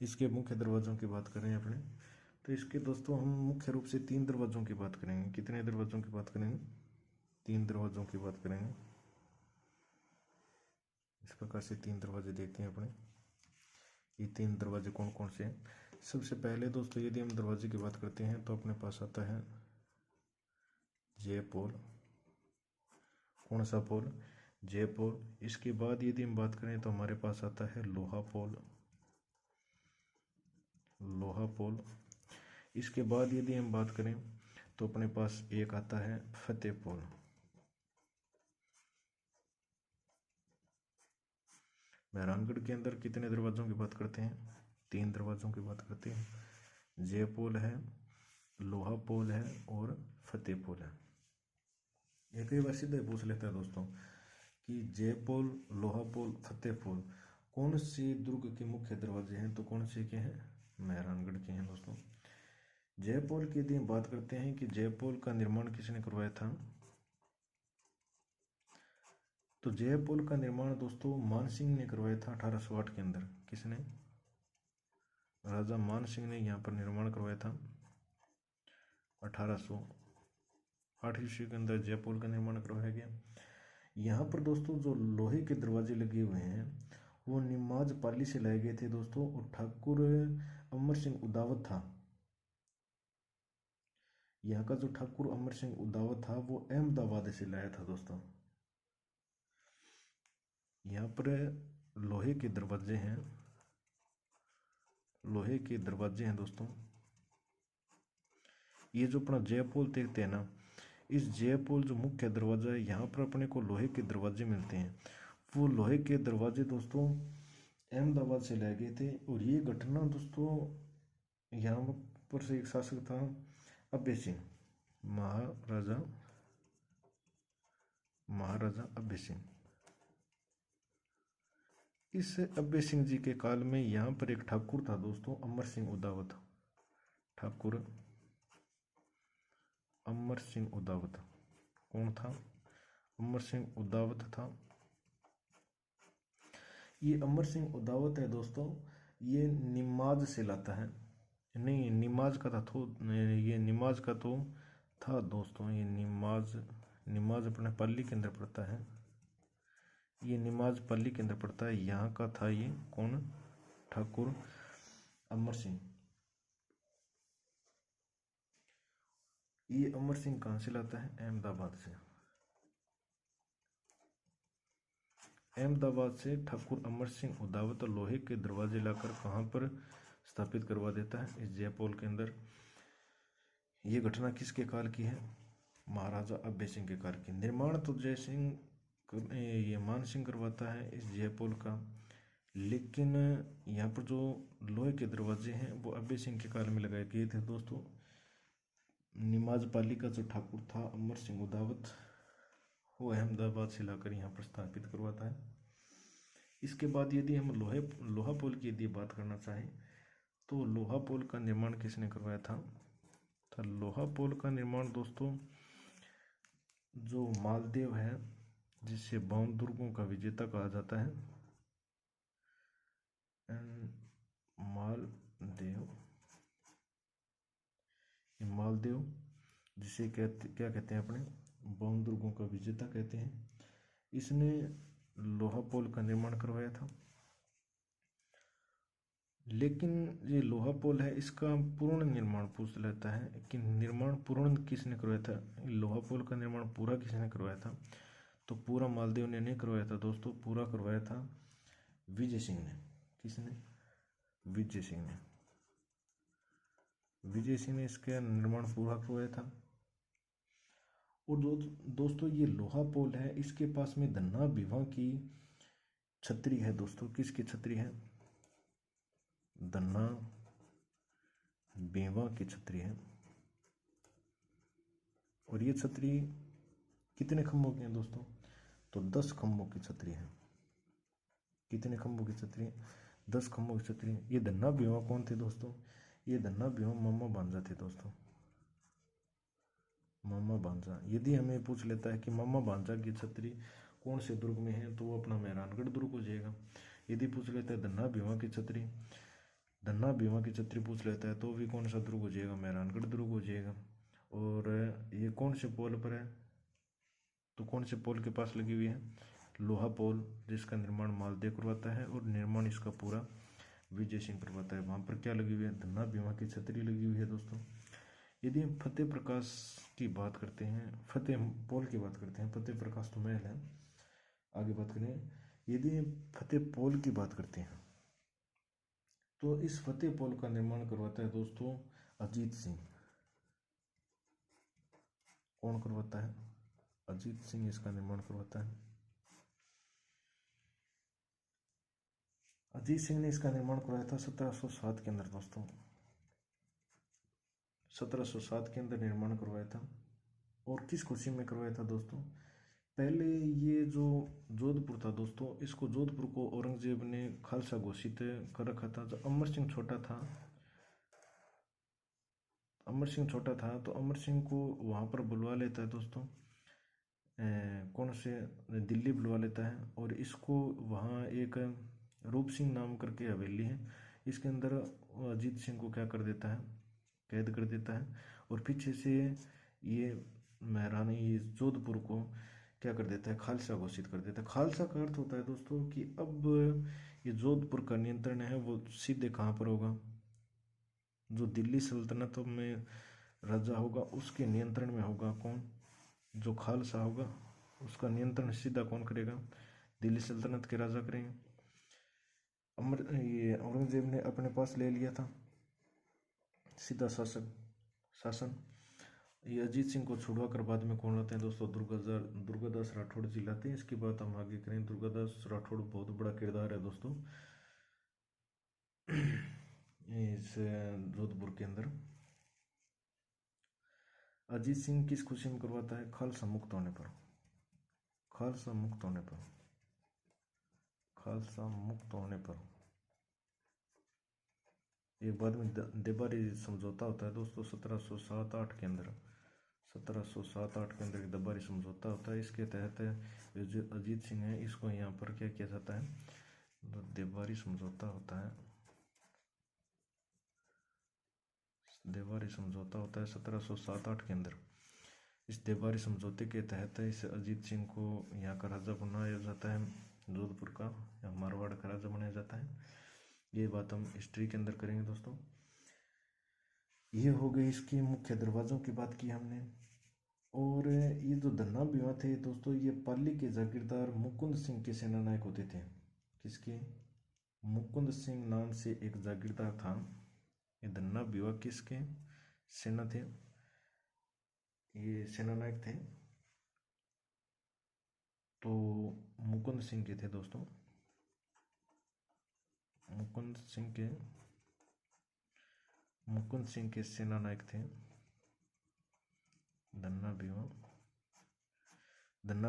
इसके मुख्य दरवाजों की बात करें अपने तो इसके दोस्तों हम मुख्य रूप से 3 दरवाजों की बात करेंगे। कितने दरवाजों की बात करेंगे, 3 दरवाजों की बात करेंगे। इस प्रकार से 3 दरवाजे देखते हैं अपने। ये 3 दरवाजे कौन कौन से हैं। सबसे पहले दोस्तों यदि हम दरवाजे की बात करते हैं तो अपने पास आता है जयपोल। कौन सा पोल, जयपोल। इसके बाद यदि हम बात करें तो हमारे पास आता है लोहापोल, लोहापोल। इसके बाद यदि हम बात करें तो अपने पास एक आता है फतेहपोल। मेहरानगढ़ के अंदर कितने दरवाजों की बात करते हैं, 3 दरवाजों की बात करते हैं। जयपोल है, लोहापोल है और फतेहपोल है। ये कई बार सीधे पूछ लेता है दोस्तों कि जयपोल, लोहापोल, फतेहपोल कौन से दुर्ग के मुख्य दरवाजे हैं, तो कौन से के हैं, मेहरानगढ़ के हैं दोस्तों। जयपोल की यदि बात करते हैं कि जयपोल का निर्माण किसने करवाया था, तो जयपोल का निर्माण दोस्तों मानसिंह ने करवाया था 1808 के अंदर। किसने, राजा मानसिंह ने यहाँ पर निर्माण करवाया था 1808 ईस्वी के अंदर जयपोल का निर्माण करवाया गया। यहाँ पर दोस्तों जो लोहे के दरवाजे लगे हुए हैं वो निमाज पाली से लाए गए थे दोस्तों। और ठाकुर अमर सिंह उदावत था, यहाँ का जो ठाकुर अमर सिंह उदावत था वो अहमदाबाद से लाया था दोस्तों। यहाँ पर लोहे के दरवाजे हैं, लोहे के दरवाजे हैं दोस्तों। ये जो अपना जयपुर देखते हैं ना, इस जयपुर जो मुख्य दरवाजा है यहाँ पर अपने को लोहे के दरवाजे मिलते हैं। वो लोहे के दरवाजे दोस्तों अहमदाबाद से लाए गए थे। और ये घटना दोस्तों यहाँ पर से एक शासक था अभय सिंह, महाराजा अभय सिंह। इस अभय सिंह जी के काल में यहाँ पर एक ठाकुर था दोस्तों, अमर सिंह उदावत। ठाकुर अमर सिंह उदावत कौन था? अमर सिंह उदावत था। ये अमर सिंह उदावत है दोस्तों, ये निमाज से लाता है, नहीं निमाज का था तो, ये निमाज का तो था दोस्तों। ये निमाज अपने पाली के अंदर पड़ता है। ये निमाज पाली के अंदर पड़ता है, यहाँ का था ये कौन? ठाकुर अमर सिंह। ये अमर सिंह कहाँ से लाता है? अहमदाबाद से। अहमदाबाद से ठाकुर अमर सिंह उदावत लोहे के दरवाजे लाकर कहाँ पर स्थापित करवा देता है? इस जयपुर के अंदर। ये घटना किसके काल की है? महाराजा अभय सिंह के काल की। निर्माण तो जय सिंह ये मान सिंह करवाता है इस जयपुर का, लेकिन यहाँ पर जो लोहे के दरवाजे हैं वो अभय सिंह के काल में लगाए गए थे दोस्तों। निमाज पाली का जो ठाकुर था अमर सिंह उदावत, वो अहमदाबाद से लाकर यहाँ पर स्थापित करवाता है। इसके बाद यदि हम लोहा पुल की यदि बात करना चाहें तो लोहा पुल का निर्माण किसने करवाया था? तो लोहा पुल का निर्माण दोस्तों जो मालदेव है, जिसे बावन दुर्गों का विजेता कहा जाता है, मालदेव जिसे क्या कहते हैं अपने बावन दुर्गों का विजेता कहते हैं, इसने लोहा पुल का निर्माण करवाया था। लेकिन ये लोहा पुल है, इसका पूर्ण निर्माण पूछ लेता है कि निर्माण पूर्ण किसने करवाया था? लोहा पुल का निर्माण पूरा किसने करवाया था? तो पूरा मालदेव ने नहीं करवाया था दोस्तों, पूरा करवाया था विजय सिंह ने। किसने? विजय सिंह ने। विजय सिंह ने इसका निर्माण पूरा करवाया था। और दोस्तों ये लोहा पुल है, इसके पास में धन्ना विवाह की छतरी है दोस्तों। किसकी छतरी है? धन्ना बेवा की छतरी है। और ये छतरी कितने खंभों की है दोस्तों? तो 10 खंभों की छतरी है। कितने खंभों की छतरी? 10 खंभों की छतरी। ये धन्ना बेवा कौन थे दोस्तों? ये धन्ना बेवा मामा भांजा थे दोस्तों, मामा भांजा। यदि हमें पूछ लेता है कि मामा भांजा की छतरी कौन से दुर्ग में है तो वो अपना मेहरानगढ़ दुर्ग हो जाएगा। यदि पूछ लेता है धन्ना बेवा की छतरी, धन्ना बेवा की छतरी पूछ लेता है तो भी कौन सा दुर्ग हो जाएगा? मेहरानगढ़ दुर्ग हो जाएगा। और ये कौन से पोल पर है? तो कौन से पोल के पास लगी हुई है? लोहा पोल, जिसका निर्माण मालदेव करवाता है और निर्माण इसका पूरा विजय सिंह करवाता है। वहाँ पर क्या लगी हुई है? धन्ना बेवा की छतरी लगी हुई है दोस्तों। यदि हम फतेह प्रकाश की बात करते हैं, फतेह पोल की बात करते हैं, फतेह प्रकाश तो महल है, आगे बात करें। यदि फतेह पोल की बात करते हैं तो इस फतेह पोल का निर्माण करवाता है दोस्तों अजीत सिंह। कौन करवाता है? अजीत सिंह इसका निर्माण करवाता है। अजीत सिंह ने इसका निर्माण करवाया था 1707 के अंदर दोस्तों, 1707 के अंदर निर्माण करवाया था। और किस खुशी में करवाया था दोस्तों? पहले ये जो जोधपुर था दोस्तों, इसको जोधपुर को औरंगजेब ने खालसा घोषित कर रखा था। जब अमर सिंह छोटा था, अमर सिंह छोटा था तो अमर सिंह को वहाँ पर बुलवा लेता है दोस्तों, कौन से दिल्ली बुलवा लेता है। और इसको वहाँ एक रूप सिंह नाम करके हवेली है, इसके अंदर अजीत सिंह को क्या कर देता है? कैद कर देता है। और पीछे से ये महारानी ये जोधपुर को क्या कर देता है? खालसा घोषित कर देता है। खालसा का अर्थ होता है दोस्तों कि अब ये जोधपुर का नियंत्रण है वो सीधे कहाँ पर होगा? जो दिल्ली सल्तनत में राजा होगा उसके नियंत्रण में होगा। कौन? जो खालसा होगा उसका नियंत्रण सीधा कौन करेगा? दिल्ली सल्तनत के राजा करेंगे। ये औरंगजेब ने अपने पास ले लिया था सीधा शासन। ये अजीत सिंह को छुड़वा कर बाद में कौन लाते हैं दोस्तों? दुर्गादास राठौड़ जी लाते हैं। इसकी बात हम आगे करें। दुर्गादास राठौड़ बहुत बड़ा किरदार है दोस्तों इस जोधपुर के अंदर। अजीत सिंह किस खुशी में करवाता है? खालसा मुक्त होने पर। खालसा मुक्त होने पर। खालसा मुक्त होने पर एक बाद में देबारी समझौता होता है दोस्तों 1707-8 के अंदर। 1707-8 के अंदर देबारी समझौता होता है। इसके तहत जो अजीत सिंह है इसको यहाँ पर क्या किया जाता है? तो देबारी समझौता होता है। देबारी समझौता होता है 1707-8 के अंदर। इस देबारी समझौते के तहत इस अजीत सिंह को यहाँ का राजा बनाया जाता है, जोधपुर का या मारवाड़ का राजा बनाया जाता है। ये बात हम हिस्ट्री के अंदर करेंगे दोस्तों। ये हो गई इसके मुख्य दरवाज़ों की बात की हमने। और ये जो धन्ना विवाह थे दोस्तों, ये पाली के जागीरदार मुकुंद सिंह के सेनानायक होते थे। किसके? मुकुंद सिंह नाम से एक जागीरदार था। ये धन्ना विवाह किसके सेना थे? ये सेनानायक थे तो मुकुंद सिंह के थे दोस्तों। मुकुंद सिंह के सेनानायक थे धन्ना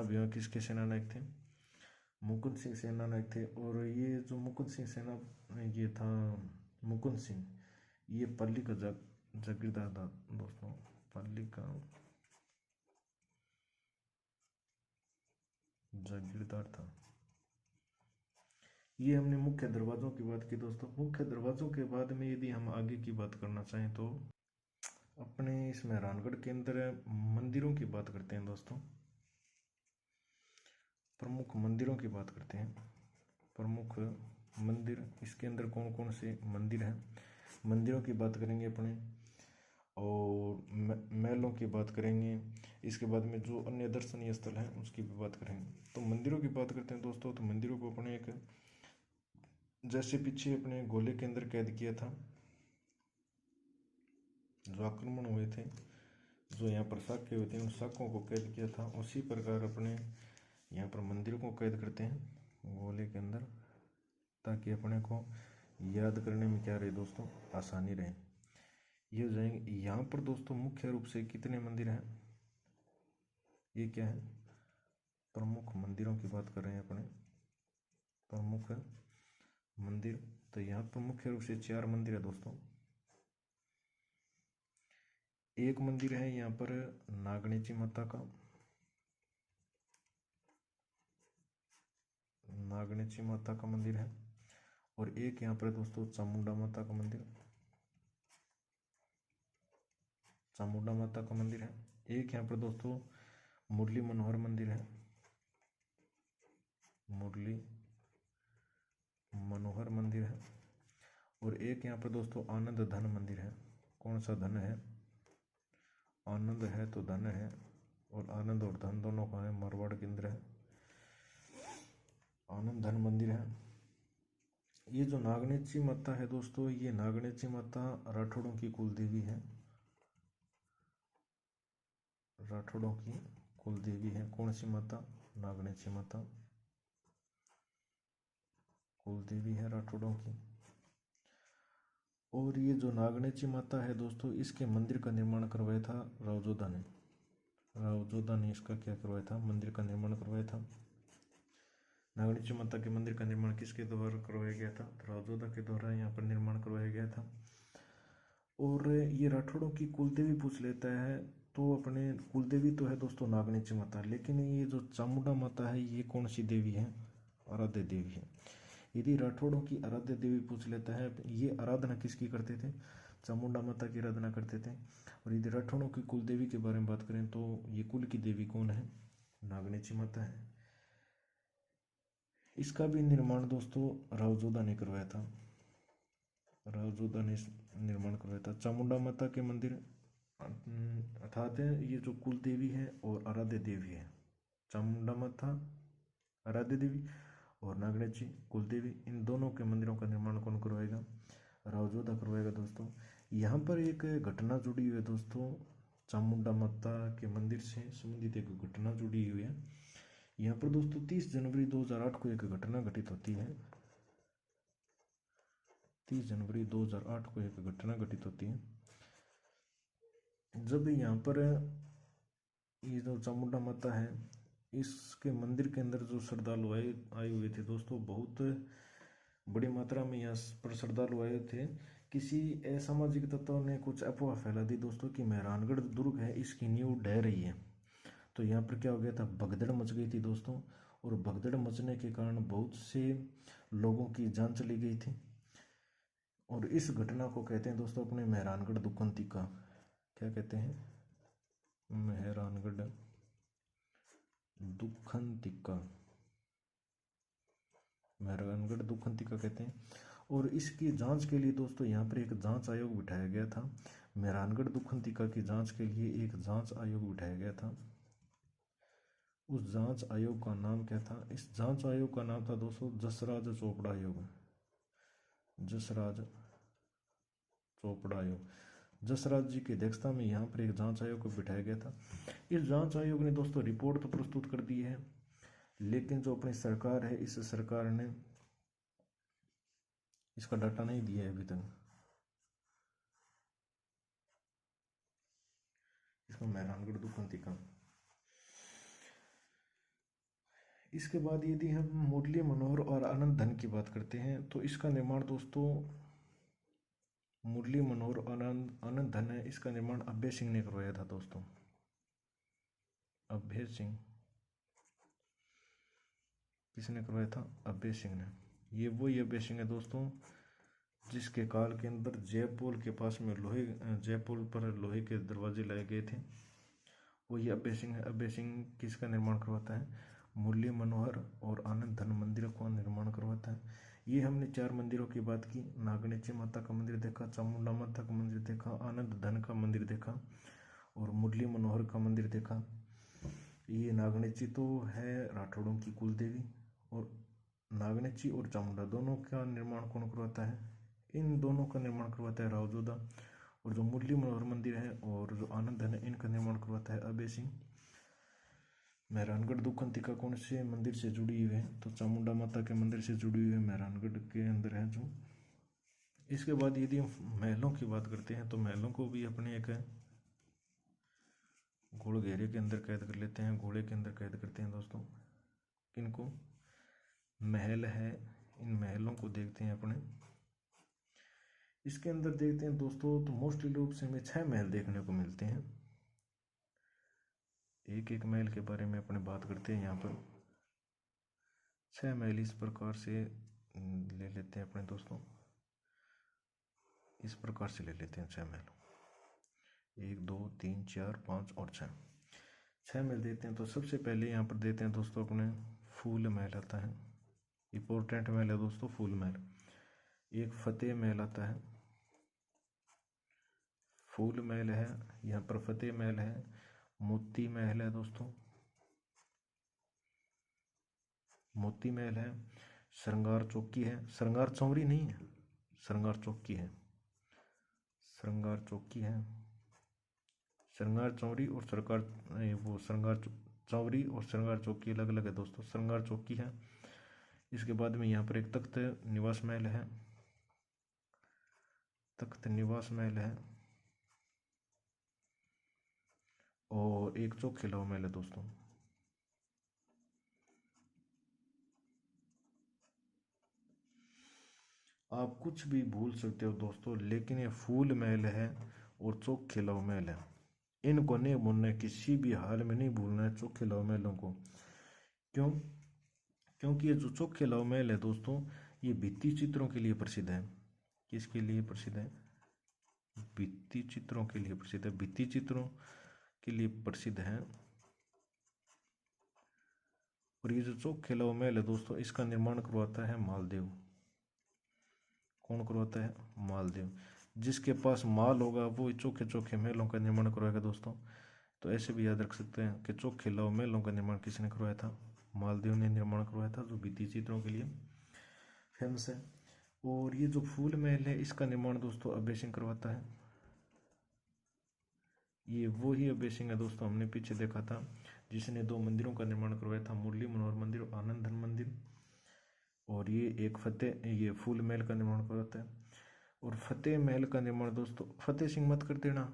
विवाह किसके सेनानायक थे? मुकुंद सिंह सेनानायक थे। और ये जो मुकुंद सिंह सेना ये था मुकुंद सिंह, ये पाली का जागीरदार था दोस्तों। पाली का जागीरदार था। ये हमने मुख्य दरवाज़ों की बात की दोस्तों। मुख्य दरवाज़ों के बाद में यदि हम आगे की बात करना चाहें तो अपने इस मेहरानगढ़ के अंदर मंदिरों की बात करते हैं दोस्तों। प्रमुख मंदिरों की बात करते हैं। प्रमुख मंदिर इसके अंदर कौन कौन से मंदिर हैं? मंदिरों की बात करेंगे अपने, और महलों की बात करेंगे। इसके बाद में जो अन्य दर्शनीय स्थल हैं उसकी भी बात करेंगे। तो मंदिरों की बात करते हैं दोस्तों। तो मंदिरों को अपने एक, जैसे पीछे अपने गोले के अंदर कैद किया था, जो आक्रमण हुए थे, जो यहाँ पर साके हुए थे, उन साकों को कैद किया था, उसी प्रकार अपने यहाँ पर मंदिरों को कैद करते हैं गोले के अंदर, ताकि अपने को याद करने में क्या रहे दोस्तों? आसानी रहे। ये हो जाएंगे। यहाँ पर दोस्तों मुख्य रूप से कितने मंदिर हैं? ये क्या है? प्रमुख मंदिरों की बात कर रहे हैं अपने। प्रमुख मंदिर, तो यहाँ पर मुख्य रूप से 4 मंदिर है दोस्तों। एक मंदिर है यहाँ पर नागणेची माता का, नागणेची माता का मंदिर है। और एक यहाँ पर दोस्तों चामुंडा माता का मंदिर, चामुंडा माता का मंदिर है। एक यहाँ पर दोस्तों मुरली मनोहर मंदिर है, मुरली मनोहर मंदिर है। और एक यहाँ पर दोस्तों आनंद धन मंदिर है। कौन सा धन है? आनंद है तो धन है, और आनंद और धन दोनों का है, मारवाड़ के अंदर है। आनंद धन मंदिर है। ये जो नागणेची माता है दोस्तों, ये नागणेची माता राठौड़ों की कुल देवी है। राठौड़ों की कुल देवी है। कौन सी माता? नागणेची माता कुल देवी है राठौड़ों की। और ये जो नागणेची माता है दोस्तों, इसके मंदिर का निर्माण करवाया था रावजोधा ने। रावजोधा ने इसका क्या करवाया था? मंदिर का निर्माण करवाया था। नागणेची माता के मंदिर का निर्माण किसके द्वारा करवाया गया था? रावजोधा के द्वारा यहाँ पर निर्माण करवाया गया था। और ये राठौड़ों की कुलदेवी पूछ लेता है, तो अपने कुलदेवी तो है दोस्तों नागणेची माता, लेकिन ये जो चामुंडा माता है ये कौन सी देवी है? आराध्य देवी है। यदि राठौड़ों की आराध्य देवी पूछ लेता है, ये आराधना किसकी करते थे? चामुंडा माता की आराधना करते थे। और यदि राठौड़ों की कुल देवी के बारे में बात करें तो ये कुल की देवी कौन है? नागणेची माता है। इसका भी निर्माण दोस्तों रावजोधा ने करवाया था। रावजोधा ने निर्माण करवाया था। चामुंडा माता के मंदिर अर्थात ये जो कुल देवी है और आराध्य देवी है, चामुंडा माता आराध्य देवी, और नागणेची कुलदेवी, इन दोनों के मंदिरों का निर्माण कौन करवाएगा? राव जोधा करवाएगा दोस्तों। यहाँ पर एक घटना जुड़ी हुई है दोस्तों, चामुंडा माता के मंदिर से संबंधित एक घटना जुड़ी हुई है। यहाँ पर दोस्तों 30 जनवरी 2008 को एक घटना घटित होती है। 30 जनवरी 2008 को एक घटना घटित होती है, जब यहाँ पर ये जो चामुंडा माता है, इसके मंदिर के अंदर जो श्रद्धालु आए हुए थे दोस्तों, बहुत बड़ी मात्रा में यहाँ पर श्रद्धालु आए थे। किसी असामाजिक तत्वों ने कुछ अफवाह फैला दी दोस्तों कि मेहरानगढ़ दुर्ग है, इसकी नींव ढह रही है। तो यहाँ पर क्या हो गया था, भगदड़ मच गई थी दोस्तों, और भगदड़ मचने के कारण बहुत से लोगों की जान चली गई थी। और इस घटना को कहते हैं दोस्तों अपने मेहरानगढ़ दुखंतिका। क्या कहते हैं? मेहरानगढ़ दुखंतिका, मेहरानगढ़ दुखंतिका कहते हैं। और इसकी जांच के लिए दोस्तों यहाँ पर एक जांच आयोग बिठाया गया था। मेहरानगढ़ दुखंतिका की जांच के लिए एक जांच आयोग बिठाया गया था। उस जांच आयोग का नाम क्या था? इस जांच आयोग का नाम था दोस्तों जसराज चोपड़ा आयोग। जसराज चोपड़ा आयोग, जसराज जी की अध्यक्षता में यहाँ पर एक जांच आयोग को बिठाया गया था। इस जांच आयोग ने दोस्तों रिपोर्ट तो प्रस्तुत कर दी है, लेकिन जो अपनी सरकार है, इस सरकार ने इसका डाटा नहीं दिया है अभी तक। इसका मेहरानगढ़ दुखंतिका। इसके बाद यदि हम मुरली मनोहर और आनंद धन की बात करते हैं, तो इसका निर्माण दोस्तों मुरली मनोहर आनंद धन है, इसका निर्माण अभय सिंह ने करवाया था दोस्तों। अभय सिंह, किसने करवाया था? अभय सिंह ने। ये वही अभय सिंह है दोस्तों जिसके काल के अंदर जयपुर के पास में जयपुर पर लोहे के दरवाजे लाए गए थे, वो ये अभय सिंह है। अभय सिंह किसका निर्माण करवाता है? मुरली मनोहर और आनंद धन मंदिर का निर्माण करवाता है। ये हमने 4 मंदिरों की बात की। नागणेची माता का मंदिर देखा, चामुंडा माता का मंदिर देखा, आनंद धन का मंदिर देखा और मुरली मनोहर का मंदिर देखा। ये नागणेची तो है राठौड़ों की कुलदेवी, और नागणेची और चामुंडा दोनों का निर्माण कौन करवाता है? इन दोनों का निर्माण करवाता है राव जोधा। और जो मुरली मनोहर मंदिर है और जो आनंद धन है, इनका निर्माण करवाता है अभय सिंह। मेहरानगढ़ दुखंतिका कौन से मंदिर से जुड़ी हुई है? तो चामुंडा माता के मंदिर से जुड़ी हुई है, मेहरानगढ़ के अंदर है जो। इसके बाद यदि हम महलों की बात करते हैं, तो महलों को भी अपने एक गोल घेरे के अंदर कैद कर लेते हैं, घोड़े के अंदर कैद करते हैं दोस्तों। किनको? महल है, इन महलों को देखते हैं अपने। इसके अंदर देखते हैं दोस्तों, तो मोस्टली रूप से हमें 6 महल देखने को मिलते हैं। एक एक महल के बारे में अपने बात करते हैं। यहाँ पर 6 महल इस प्रकार से ले लेते हैं अपने दोस्तों, इस प्रकार से ले लेते हैं 6 महल। 1 2 3 4 5 और 6 महल देते हैं। तो सबसे पहले यहाँ पर देते हैं दोस्तों अपने फूल महल आता है, इंपॉर्टेंट महल है दोस्तों फूल महल। एक फतेह महल आता है, फूल महल है, यहाँ पर फतेह महल है, मोती महल है दोस्तों, मोती महल है, श्रृंगार चौकी है, श्रृंगार चौरी नहीं है, श्रृंगार चौकी है, श्रृंगार चौकी है। श्रृंगार चौरी और श्रृंगार चौरी और श्रृंगार चौकी अलग अलग है दोस्तों। श्रृंगार चौकी है। इसके बाद में यहाँ पर एक तख्त निवास महल है, तख्त निवास महल है, और एक चौखी लौ महल है दोस्तों। आप कुछ भी भूल सकते हो दोस्तों, लेकिन ये फूल महल है और चौखी लौ महल है, इनको नहीं भूलना है, किसी भी हाल में नहीं भूलना है चौखी लौ महलों को। क्यों? क्योंकि ये जो चौखी लौ महल है दोस्तों, ये भित्ति चित्रों के लिए प्रसिद्ध है। किसके लिए प्रसिद्ध है? भित्ति चित्रों के लिए प्रसिद्ध है, भित्ति चित्रों के लिए प्रसिद्ध है। और ये जो चौखी लौ महल है दोस्तों, इसका निर्माण करवाता है मालदेव। कौन करवाता है? मालदेव। जिसके पास माल होगा वो चौखे चौखे महलों का निर्माण करवाएगा दोस्तों। तो ऐसे भी याद रख सकते हैं कि चौखी लौ महलों का निर्माण किसने करवाया था? मालदेव ने निर्माण करवाया था, जो भित्ति चित्रों के लिए फेमस है। और ये जो फूल महल है इसका निर्माण दोस्तों अभय सिंह करवाता है। ये वो ही अभय सिंह है दोस्तों, हमने पीछे देखा था, जिसने 2 मंदिरों का निर्माण करवाया था, मुरली मनोहर मंदिर और आनंद धन मंदिर। और ये एक ये फूल महल का निर्माण करवाता है। और फतेह महल का निर्माण दोस्तों, फतेह सिंह मत कर देना,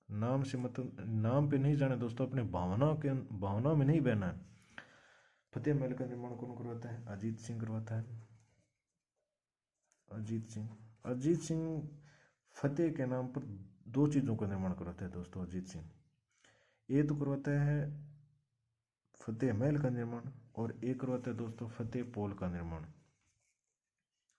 नाम से मत, नाम पे नहीं जाना दोस्तों, अपने भावना में नहीं बहना है। फतेह महल का निर्माण कौन करवाता है? अजीत सिंह करवाता है। अजीत सिंह फतेह के नाम पर 2 चीज़ों का निर्माण करवाता है दोस्तों अजीत सिंह। ये तो करवाता है फतेह महल का निर्माण, और एक करवाता है दोस्तों फतेह पोल का निर्माण।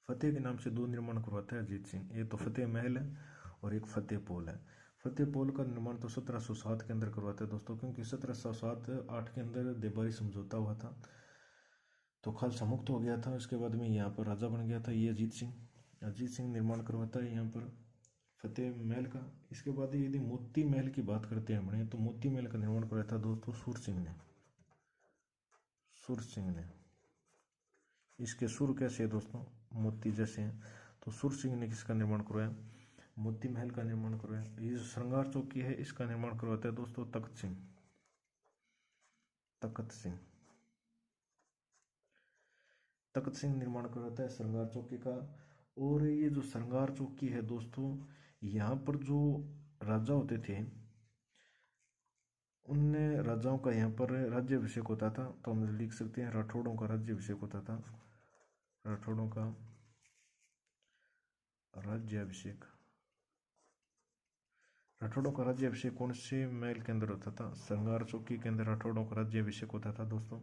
फतेह के नाम से 2 निर्माण करवाता है अजीत सिंह। ये तो फतेह महल है और एक फतेह पोल है। फतेह पोल का निर्माण तो 1707 के अंदर करवाता है दोस्तों, क्योंकि 1707-8 के अंदर देबारी समझौता हुआ था, तो खालसा मुक्त हो गया था। उसके बाद में यहाँ पर राजा बन गया था ये अजीत सिंह निर्माण करवाता है यहाँ पर फतेह महल का। इसके बाद यदि मोती महल की बात करते हैं अपने, तो मोती महल का निर्माण करवाया था दोस्तों सुर सिंह ने। इसके सुर कैसे है दोस्तों? मोती जैसे हैं। तो सुर सिंह ने किसका निर्माण करवाया? मोती महल का निर्माण करवाया। ये जो श्रृंगार चौकी है इसका निर्माण करवाता है दोस्तों तख्त सिंह निर्माण करवाता है श्रृंगार चौकी का। और ये जो श्रृंगार चौकी है दोस्तों, यहाँ पर जो राजा होते थे, उनने राजाओं का यहाँ पर राज्याभिषेक होता था। तो हम लिख सकते हैं राठौड़ों का राज्याभिषेक होता था। राठौड़ों का राज्याभिषेक कौन से महल के अंदर होता था? श्रृंगार चौकी के अंदर राठौड़ों का राज्याभिषेक होता था दोस्तों।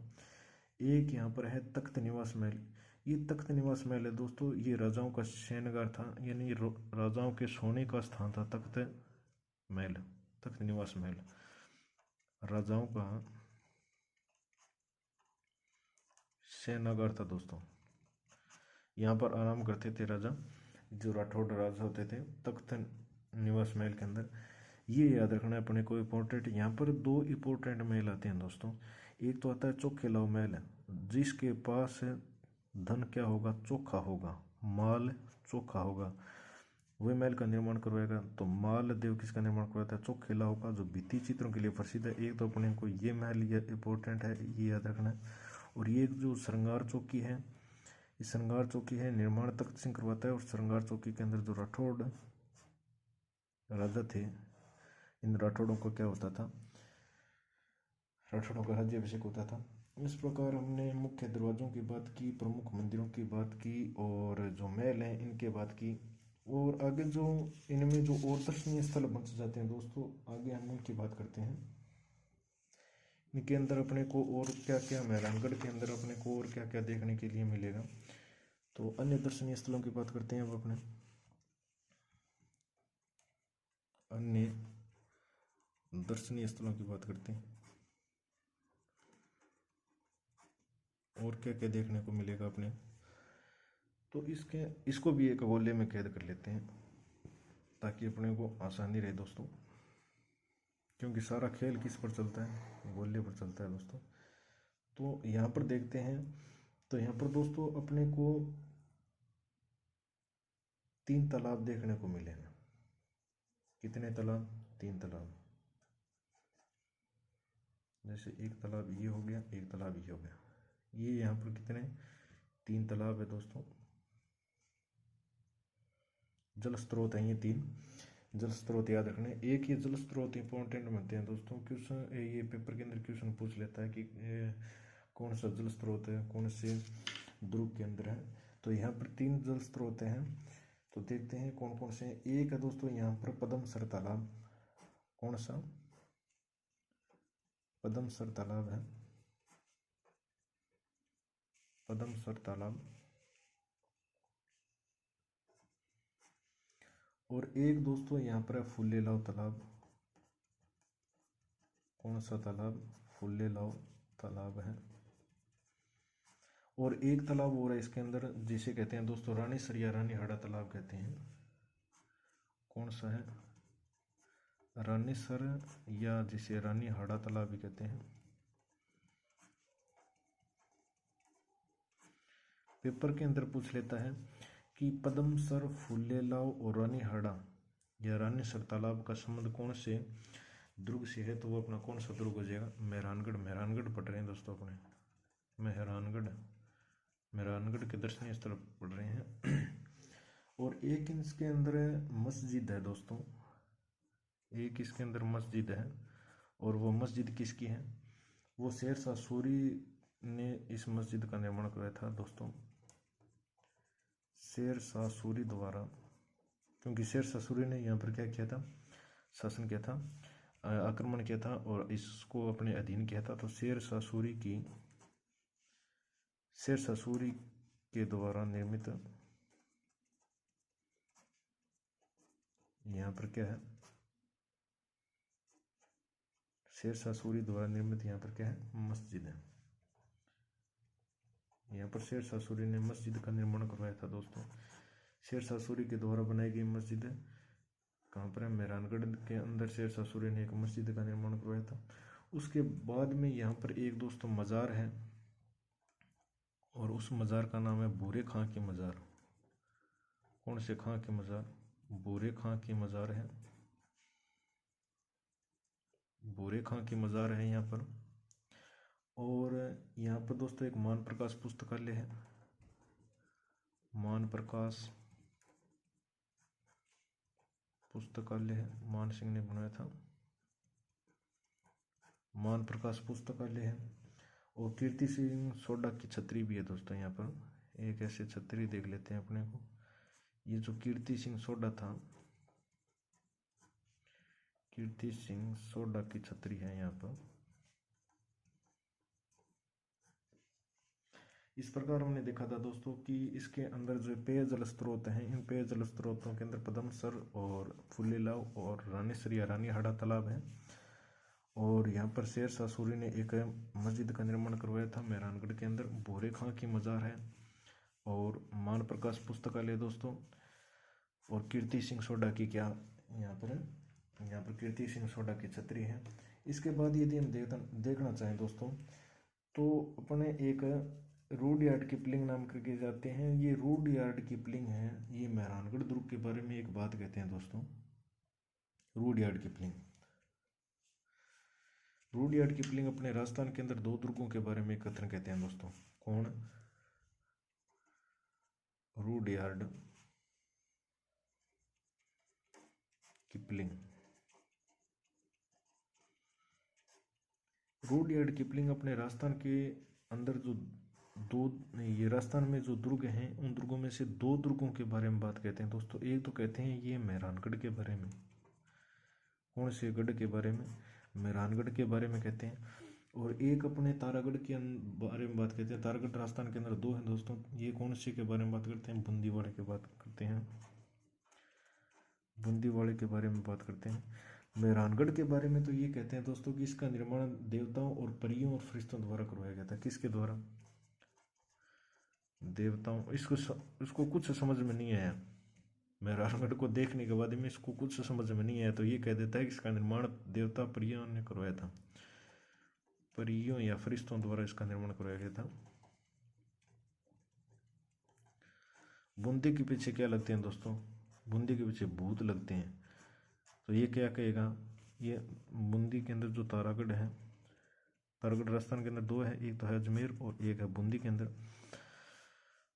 एक यहाँ पर है तख्त निवास महल। ये तख्त निवास महल है दोस्तों, ये राजाओं का शयनगार था, यानी राजाओं के सोने का स्थान था तख्त निवास महल। राजाओं का शयनगार था दोस्तों, यहाँ पर आराम करते थे राजा, जो राठौड़ राजा होते थे तख्त निवास महल के अंदर। ये याद रखना है अपने को इम्पोर्टेंट। यहाँ पर 2 इम्पोर्टेंट महल आते हैं दोस्तों। एक तो आता है चोखेलाव महल, जिसके पास धन क्या होगा? चोखा होगा, माल चोखा होगा, वही महल का निर्माण करवाएगा। तो मालदेव किसका निर्माण करवाता है? चोखेलाव का, जो भित्ति चित्रों के लिए प्रसिद्ध है। एक तो अपने को ये महल इम्पोर्टेंट है, ये याद रखना है। और ये जो श्रृंगार चौकी है, इस श्रृंगार चौकी है निर्माण तख्त सिंह करवाता है। और श्रृंगार चौकी के अंदर जो राठौड़ राजा थे, इन राठौड़ों का क्या होता था? राठौड़ों का राज्याभिषेक होता था। इस प्रकार हमने मुख्य दरवाज़ों की बात की, प्रमुख मंदिरों की बात की, और जो महल हैं इनके बात की। और आगे जो इनमें जो और दर्शनीय स्थल बच जाते हैं दोस्तों, आगे हम उनकी बात करते हैं। इनके अंदर अपने को और क्या क्या, मेहरानगढ़ के अंदर अपने को और क्या क्या देखने के लिए मिलेगा। तो अन्य दर्शनीय स्थलों की बात करते हैं अब अपने। अन्य दर्शनीय स्थलों की बात करते हैं, और क्या क्या देखने को मिलेगा अपने। तो इसको भी एक गोले में कैद कर लेते हैं, ताकि अपने को आसानी रहे दोस्तों, क्योंकि सारा खेल किस पर चलता है? गोले पर चलता है दोस्तों। तो यहाँ पर देखते हैं, तो यहाँ पर दोस्तों अपने को 3 तालाब देखने को मिलेंगे। कितने तालाब? 3 तालाब। जैसे एक तालाब ये हो गया, एक तालाब ये हो गया। ये यहाँ पर कितने? 3 तालाब है दोस्तों। जल स्रोत हैं ये 3 जल स्रोत याद रखने। एक ये जल स्रोत इंपॉर्टेंट बनते हैं दोस्तों, क्वेश्चन ये पेपर के अंदर क्वेश्चन पूछ लेता है कि कौन सा जल स्रोत है, कौन से ध्रुव के अंदर है। तो यहाँ पर 3 जल स्रोत हैं, तो देखते हैं कौन कौन से हैं। एक है दोस्तों यहाँ पर पद्मसर तालाब। कौन सा? पद्मसर तालाब है, पद्मसर तालाब। और एक दोस्तों यहाँ पर है फुल्लेलाव तालाब। कौन सा तालाब? फुल्लेलाव तालाब है। और एक तालाब और है इसके अंदर, जिसे कहते हैं दोस्तों रानीसर या रानीहाड़ा तालाब कहते हैं। कौन सा है? रानीसर, या जिसे रानीहाड़ा तालाब भी कहते हैं। पेपर के अंदर पूछ लेता है कि पदमसर, फुल्लेलाव और रानी हाड़ा या रानीसर तालाब का संबंध कौन से दुर्ग से है, तो वो अपना कौन सा दुर्ग हो जाएगा, मेहरानगढ़। मेहरानगढ़ पढ़ रहे हैं दोस्तों अपने, मेहरानगढ़, मेहरानगढ़ के दर्शनीय स्थल पढ़ रहे हैं। और एक इसके अंदर मस्जिद है दोस्तों, एक इसके अंदर मस्जिद है, और वो मस्जिद किसकी है, वो शेरशाह सूरी ने इस मस्जिद का निर्माण कराया था दोस्तों, शेरशाह सूरी द्वारा, क्योंकि शेरशाह सूरी ने यहाँ पर क्या किया था, शासन किया था, आक्रमण किया था और इसको अपने अधीन किया था। तो शेरशाह सूरी के द्वारा निर्मित यहाँ पर क्या है, शेरशाह सूरी द्वारा निर्मित यहाँ पर क्या है, मस्जिद है। यहाँ पर शेरशाह सूरी ने मस्जिद का निर्माण करवाया था दोस्तों। शेरशाह सूरी के द्वारा बनाई गई मस्जिद कहाँ पर है, मेहरानगढ़ के अंदर शेरशाह सूरी ने एक मस्जिद का निर्माण करवाया था। उसके बाद में यहाँ पर एक दोस्तों मज़ार है, और उस मज़ार का नाम है बूरे खां की मज़ार। कौन से खां की मज़ार, बूरे खां की मज़ार है, बूरे खां की मज़ार है यहाँ पर। और यहाँ पर दोस्तों एक मान प्रकाश पुस्तकालय है, मान प्रकाश पुस्तकालय है, मान सिंह ने बनाया था, मान प्रकाश पुस्तकालय है। और कीर्ति सिंह सोडा की छतरी भी है दोस्तों, यहाँ पर एक ऐसे छतरी देख लेते हैं अपने को। ये जो कीर्ति सिंह सोडा था, कीर्ति सिंह सोडा की छतरी है यहाँ पर। इस प्रकार हमने देखा था दोस्तों कि इसके अंदर जो पेयजल स्रोत हैं, इन पेयजल स्रोतों के अंदर पदमसर और फुल्लेलाव और रानीसर या रानी हाड़ा तालाब है। और यहाँ पर शेरशाह सूरी ने एक मस्जिद का निर्माण करवाया था मेहरानगढ़ के अंदर, भूरे खां की मज़ार है, और मान प्रकाश पुस्तकालय दोस्तों, और कीर्ति सिंह सोडा की क्या यहाँ पर कीर्ति सिंह सोडा की छतरी है। इसके बाद यदि हम देखना चाहें दोस्तों, तो अपने एक रुडयार्ड किपलिंग नाम करके जाते हैं। ये रुडयार्ड किपलिंग है, ये मेहरानगढ़ दुर्ग के बारे में एक बात कहते हैं दोस्तों, रुडयार्ड किपलिंग। रुडयार्ड किपलिंग अपने राजस्थान के अंदर 2 दुर्गों के बारे में कथन कहते हैं दोस्तों। कौन, रुडयार्ड किपलिंग। रुडयार्ड किपलिंग अपने राजस्थान के अंदर जो ये राजस्थान में जो दुर्ग हैं, उन दुर्गों में से 2 दुर्गों के बारे में बात कहते हैं दोस्तों। एक तो कहते हैं ये मेहरानगढ़ के बारे में, कौन से गढ़ के बारे में, मेहरानगढ़ के बारे में कहते हैं। और एक अपने तारागढ़ के बारे में बात कहते हैं। तारागढ़ राजस्थान के अंदर 2 हैं दोस्तों। ये कौन से के बारे में बात करते हैं, बूंदीवाड़े की बात करते हैं, बूंदीवाड़े के बारे में बात करते हैं। मेहरानगढ़ के बारे में तो ये कहते हैं दोस्तों कि इसका निर्माण देवताओं और परियों और फरिश्तों द्वारा करवाया गया था। किसके द्वारा, देवताओं। इसको कुछ समझ में नहीं आया, मेहरानगढ़ को देखने के बाद में इसको कुछ समझ में नहीं आया, तो ये कह देता है कि इसका निर्माण देवता परियों ने करवाया था, परियों या फरिश्तों द्वारा इसका निर्माण करवाया गया था। बूंदी के पीछे क्या लगते हैं दोस्तों, बूंदी के पीछे भूत लगते हैं। तो ये क्या कहेगा, ये बूंदी के अंदर जो तारागढ़ है, तारागढ़ राजस्थान के अंदर 2 है, एक तो है अजमेर और एक है बूंदी के अंदर।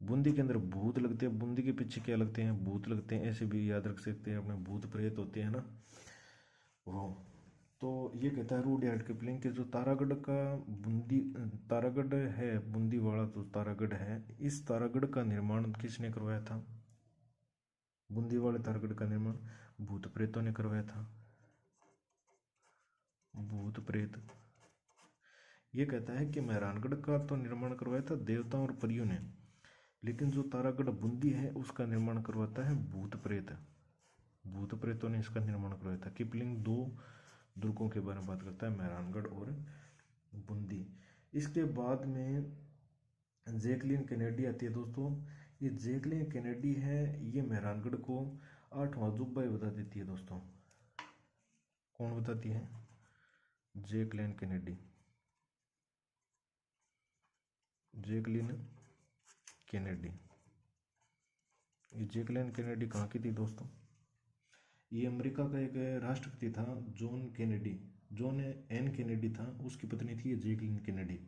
बूंदी के अंदर भूत लगते हैं, बूंदी के पीछे क्या लगते हैं, भूत लगते हैं, ऐसे भी याद रख सकते हैं अपने, भूत प्रेत होते हैं ना वो। तो ये कहता है रुडयार्ड किपलिंग के जो तारागढ़ का तारागढ़ है, बूंदीवाड़ा जो तारागढ़ है, इस तारागढ़ का निर्माण किसने करवाया था, बूंदीवाड़े तारागढ़ का निर्माण भूत प्रेतों ने करवाया था, भूत प्रेत। ये कहता है कि मेहरानगढ़ का तो निर्माण करवाया था देवताओं और परियों ने, लेकिन जो तारागढ़ बूंदी है उसका निर्माण करवाता है भूत प्रेत, भूत प्रेतों ने इसका निर्माण करवाया था। किपलिंग 2 दुर्गों के बारे में बात करता है, मेहरानगढ़ और बूंदी। इसके बाद में जैकलिन कैनेडी आती है दोस्तों। ये जैकलिन कैनेडी है, ये मेहरानगढ़ को 8वां अजूबा बता देती है दोस्तों। कौन बताती है, जैकलिन कैनेडी, जैकलिन केनेडी। ये जैकलिन केनेडी कहाँ की थी दोस्तों? ये अमेरिका का एक राष्ट्रपति था, John Kennedy. John N Kennedy था, उसकी पत्नी थी जैकलिन केनेडी।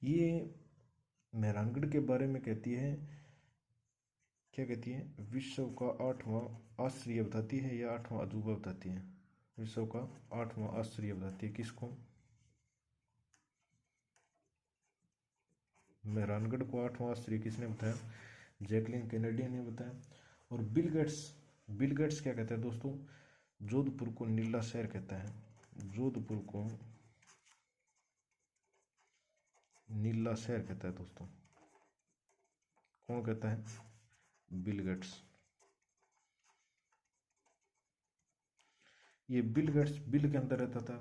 ये मेहरानगढ़ के बारे में कहती है, क्या कहती है? विश्व का 8वां आश्चर्य बताती है या 8वां अजूबा बताती है? विश्व का 8वां आश्चर्य बताती है किसको? मेहरानगढ़ को 8वां आश्चर्य किसने बताया? जैकलिन केनेडी ने बताया। और बिल गेट्स क्या कहता है दोस्तों? जोधपुर को नीला शहर कहता है। जोधपुर को नीला शहर कहता है दोस्तों। कौन कहता है? Bill Gates. ये बिल गेट्स बिल के अंदर रहता था।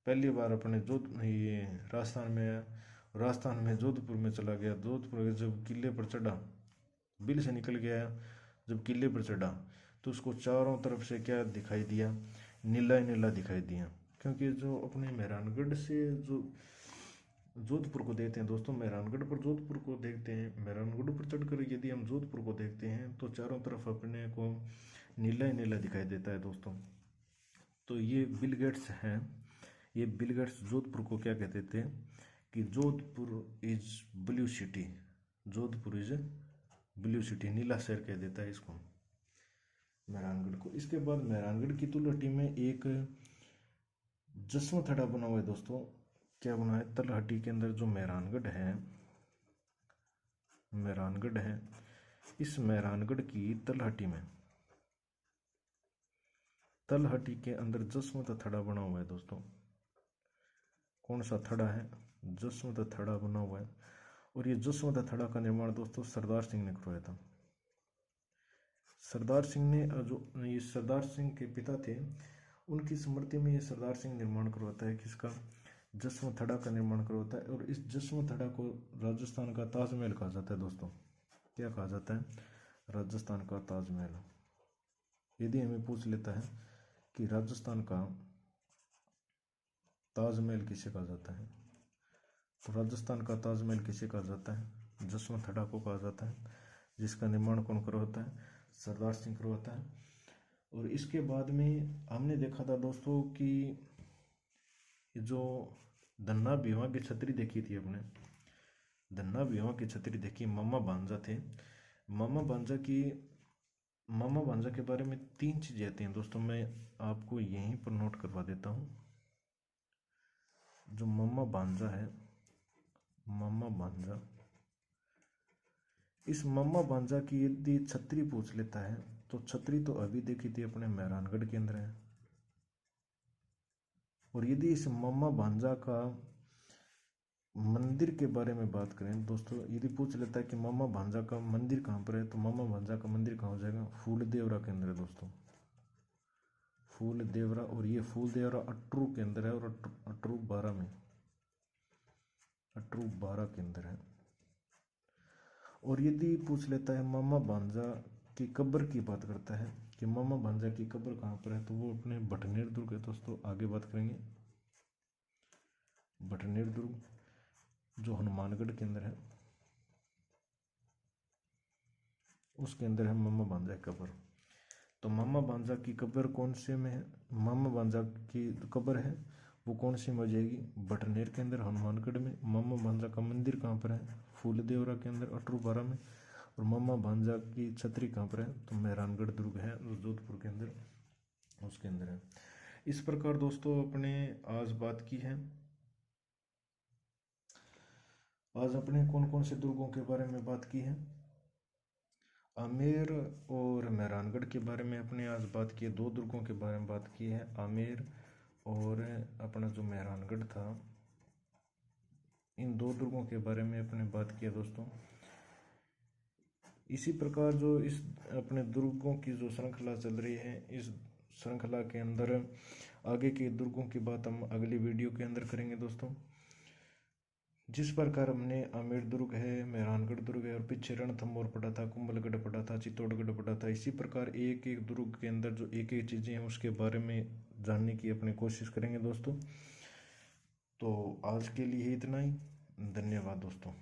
पहली बार अपने ये राजस्थान में जोधपुर में चला गया। जोधपुर जब किले पर चढ़ा, बिल से निकल गया, जब किले पर चढ़ा तो उसको चारों तरफ से क्या दिखाई दिया? नीला ही नीला दिखाई दिया। क्योंकि जो अपने मेहरानगढ़ से जो जोधपुर को देखते हैं दोस्तों, मेहरानगढ़ पर जोधपुर को देखते हैं, मेहरानगढ़ पर चढ़कर यदि हम जोधपुर को देखते हैं तो चारों तरफ अपने को नीला ही नीला दिखाई देता है दोस्तों। तो ये बिल गेट्स हैं। ये बिल गेट्स जोधपुर को क्या कहते थे कि Jodhpur is blue city. Jodhpur is blue city, नीला शहर कह देता है इसको, मेहरानगढ़ को। इसके बाद मेहरानगढ़ की तलहटी में एक जसवंत थड़ा बना हुआ है दोस्तों। क्या बना है? तलहटी के अंदर जो मेहरानगढ़ है, इस मेहरानगढ़ की तलहटी के अंदर जसवंत थड़ा बना हुआ है दोस्तों। कौन सा थड़ा है? जसवंत थड़ा बना हुआ है। और ये जसवंत थड़ा का निर्माण दोस्तों सरदार सिंह ने करवाया था। सरदार सिंह ने ये सरदार सिंह के पिता थे, उनकी स्मृति में ये सरदार सिंह निर्माण करवाता है। किसका? जसवंत थड़ा का निर्माण करवाता है। और इस जसवंत थड़ा को राजस्थान का ताजमहल कहा जाता है दोस्तों। क्या कहा जाता है? राजस्थान का ताजमहल। यदि हमें पूछ लेता है कि राजस्थान का ताजमहल किसे कहा जाता है, तो राजस्थान का ताजमहल किसे कहा जाता है? जसवंत थड़ा को कहा जाता है, जिसका निर्माण कौन करवाता है? सरदार सिंह करवाता है। और इसके बाद में हमने देखा था दोस्तों कि जो धन्ना भीमा की छतरी देखी थी अपने, धन्ना भीमा की छतरी देखी, मामा भांजा थे। मामा भांजा के बारे में 3 चीज़ें आती हैं दोस्तों, मैं आपको यहीं पर नोट करवा देता हूँ। जो मामा भांजा है, मामा भांजा, इस मामा भांजा की यदि छतरी पूछ लेता है तो छतरी तो अभी देखी थी अपने मेहरानगढ़ के अंदर है। और यदि इस मामा भांजा का मंदिर के बारे में बात करें दोस्तों, यदि पूछ लेता है कि मामा भांजा का मंदिर कहाँ पर है, तो मामा भांजा का मंदिर कहाँ हो जाएगा? फूल देवरा के अंदर है दोस्तों, फूल देवरा। और ये फूल देवरा अटरू के अंदर है, और अटरू 12 के अंदर है। और यदि पूछ लेता है मामा भांजा की कब्र की बात करता है कि मामा भांजा की कब्र कहाँ पर है, तो वो अपने भटनेर दुर्ग है दोस्तों। आगे बात करेंगे। भटनेर दुर्ग जो हनुमानगढ़ के अंदर है, उसके अंदर है मामा भांजा की कब्र। तो मामा भांजा की कब्र कौन से में है? मामा भांजा की कब्र है वो कौन सी में हो जाएगी? भटनेर के अंदर, हनुमानगढ़ में। मामा भांजा का मंदिर कहाँ पर है? फूल देवरा के अंदर, अटरू 12 में। और मामा भांजा की छतरी कहाँ पर है? तो मेहरानगढ़ दुर्ग है जो जोधपुर के अंदर, उसके अंदर है। इस प्रकार दोस्तों अपने आज बात की है। आज अपने कौन कौन से दुर्गों के बारे में बात की है? आमेर और मेहरानगढ़ के बारे में अपने आज बात की है। 2 दुर्गों के बारे में बात की है, आमेर और अपना जो मेहरानगढ़ था। इन 2 दुर्गों के बारे में अपने बात किया दोस्तों। इसी प्रकार जो इस अपने दुर्गों की जो श्रृंखला चल रही है, इस श्रृंखला के अंदर आगे के दुर्गों की बात हम अगली वीडियो के अंदर करेंगे दोस्तों। जिस प्रकार हमने आमेर दुर्ग है, मेहरानगढ़ दुर्ग है, और पीछे रणथंभौर पड़ा था, कुंभलगढ़ पड़ा था, चित्तौड़गढ़ पड़ा था, इसी प्रकार एक एक दुर्ग के अंदर जो एक एक चीज़ें हैं उसके बारे में जानने की अपनी कोशिश करेंगे दोस्तों। तो आज के लिए इतना ही। धन्यवाद दोस्तों।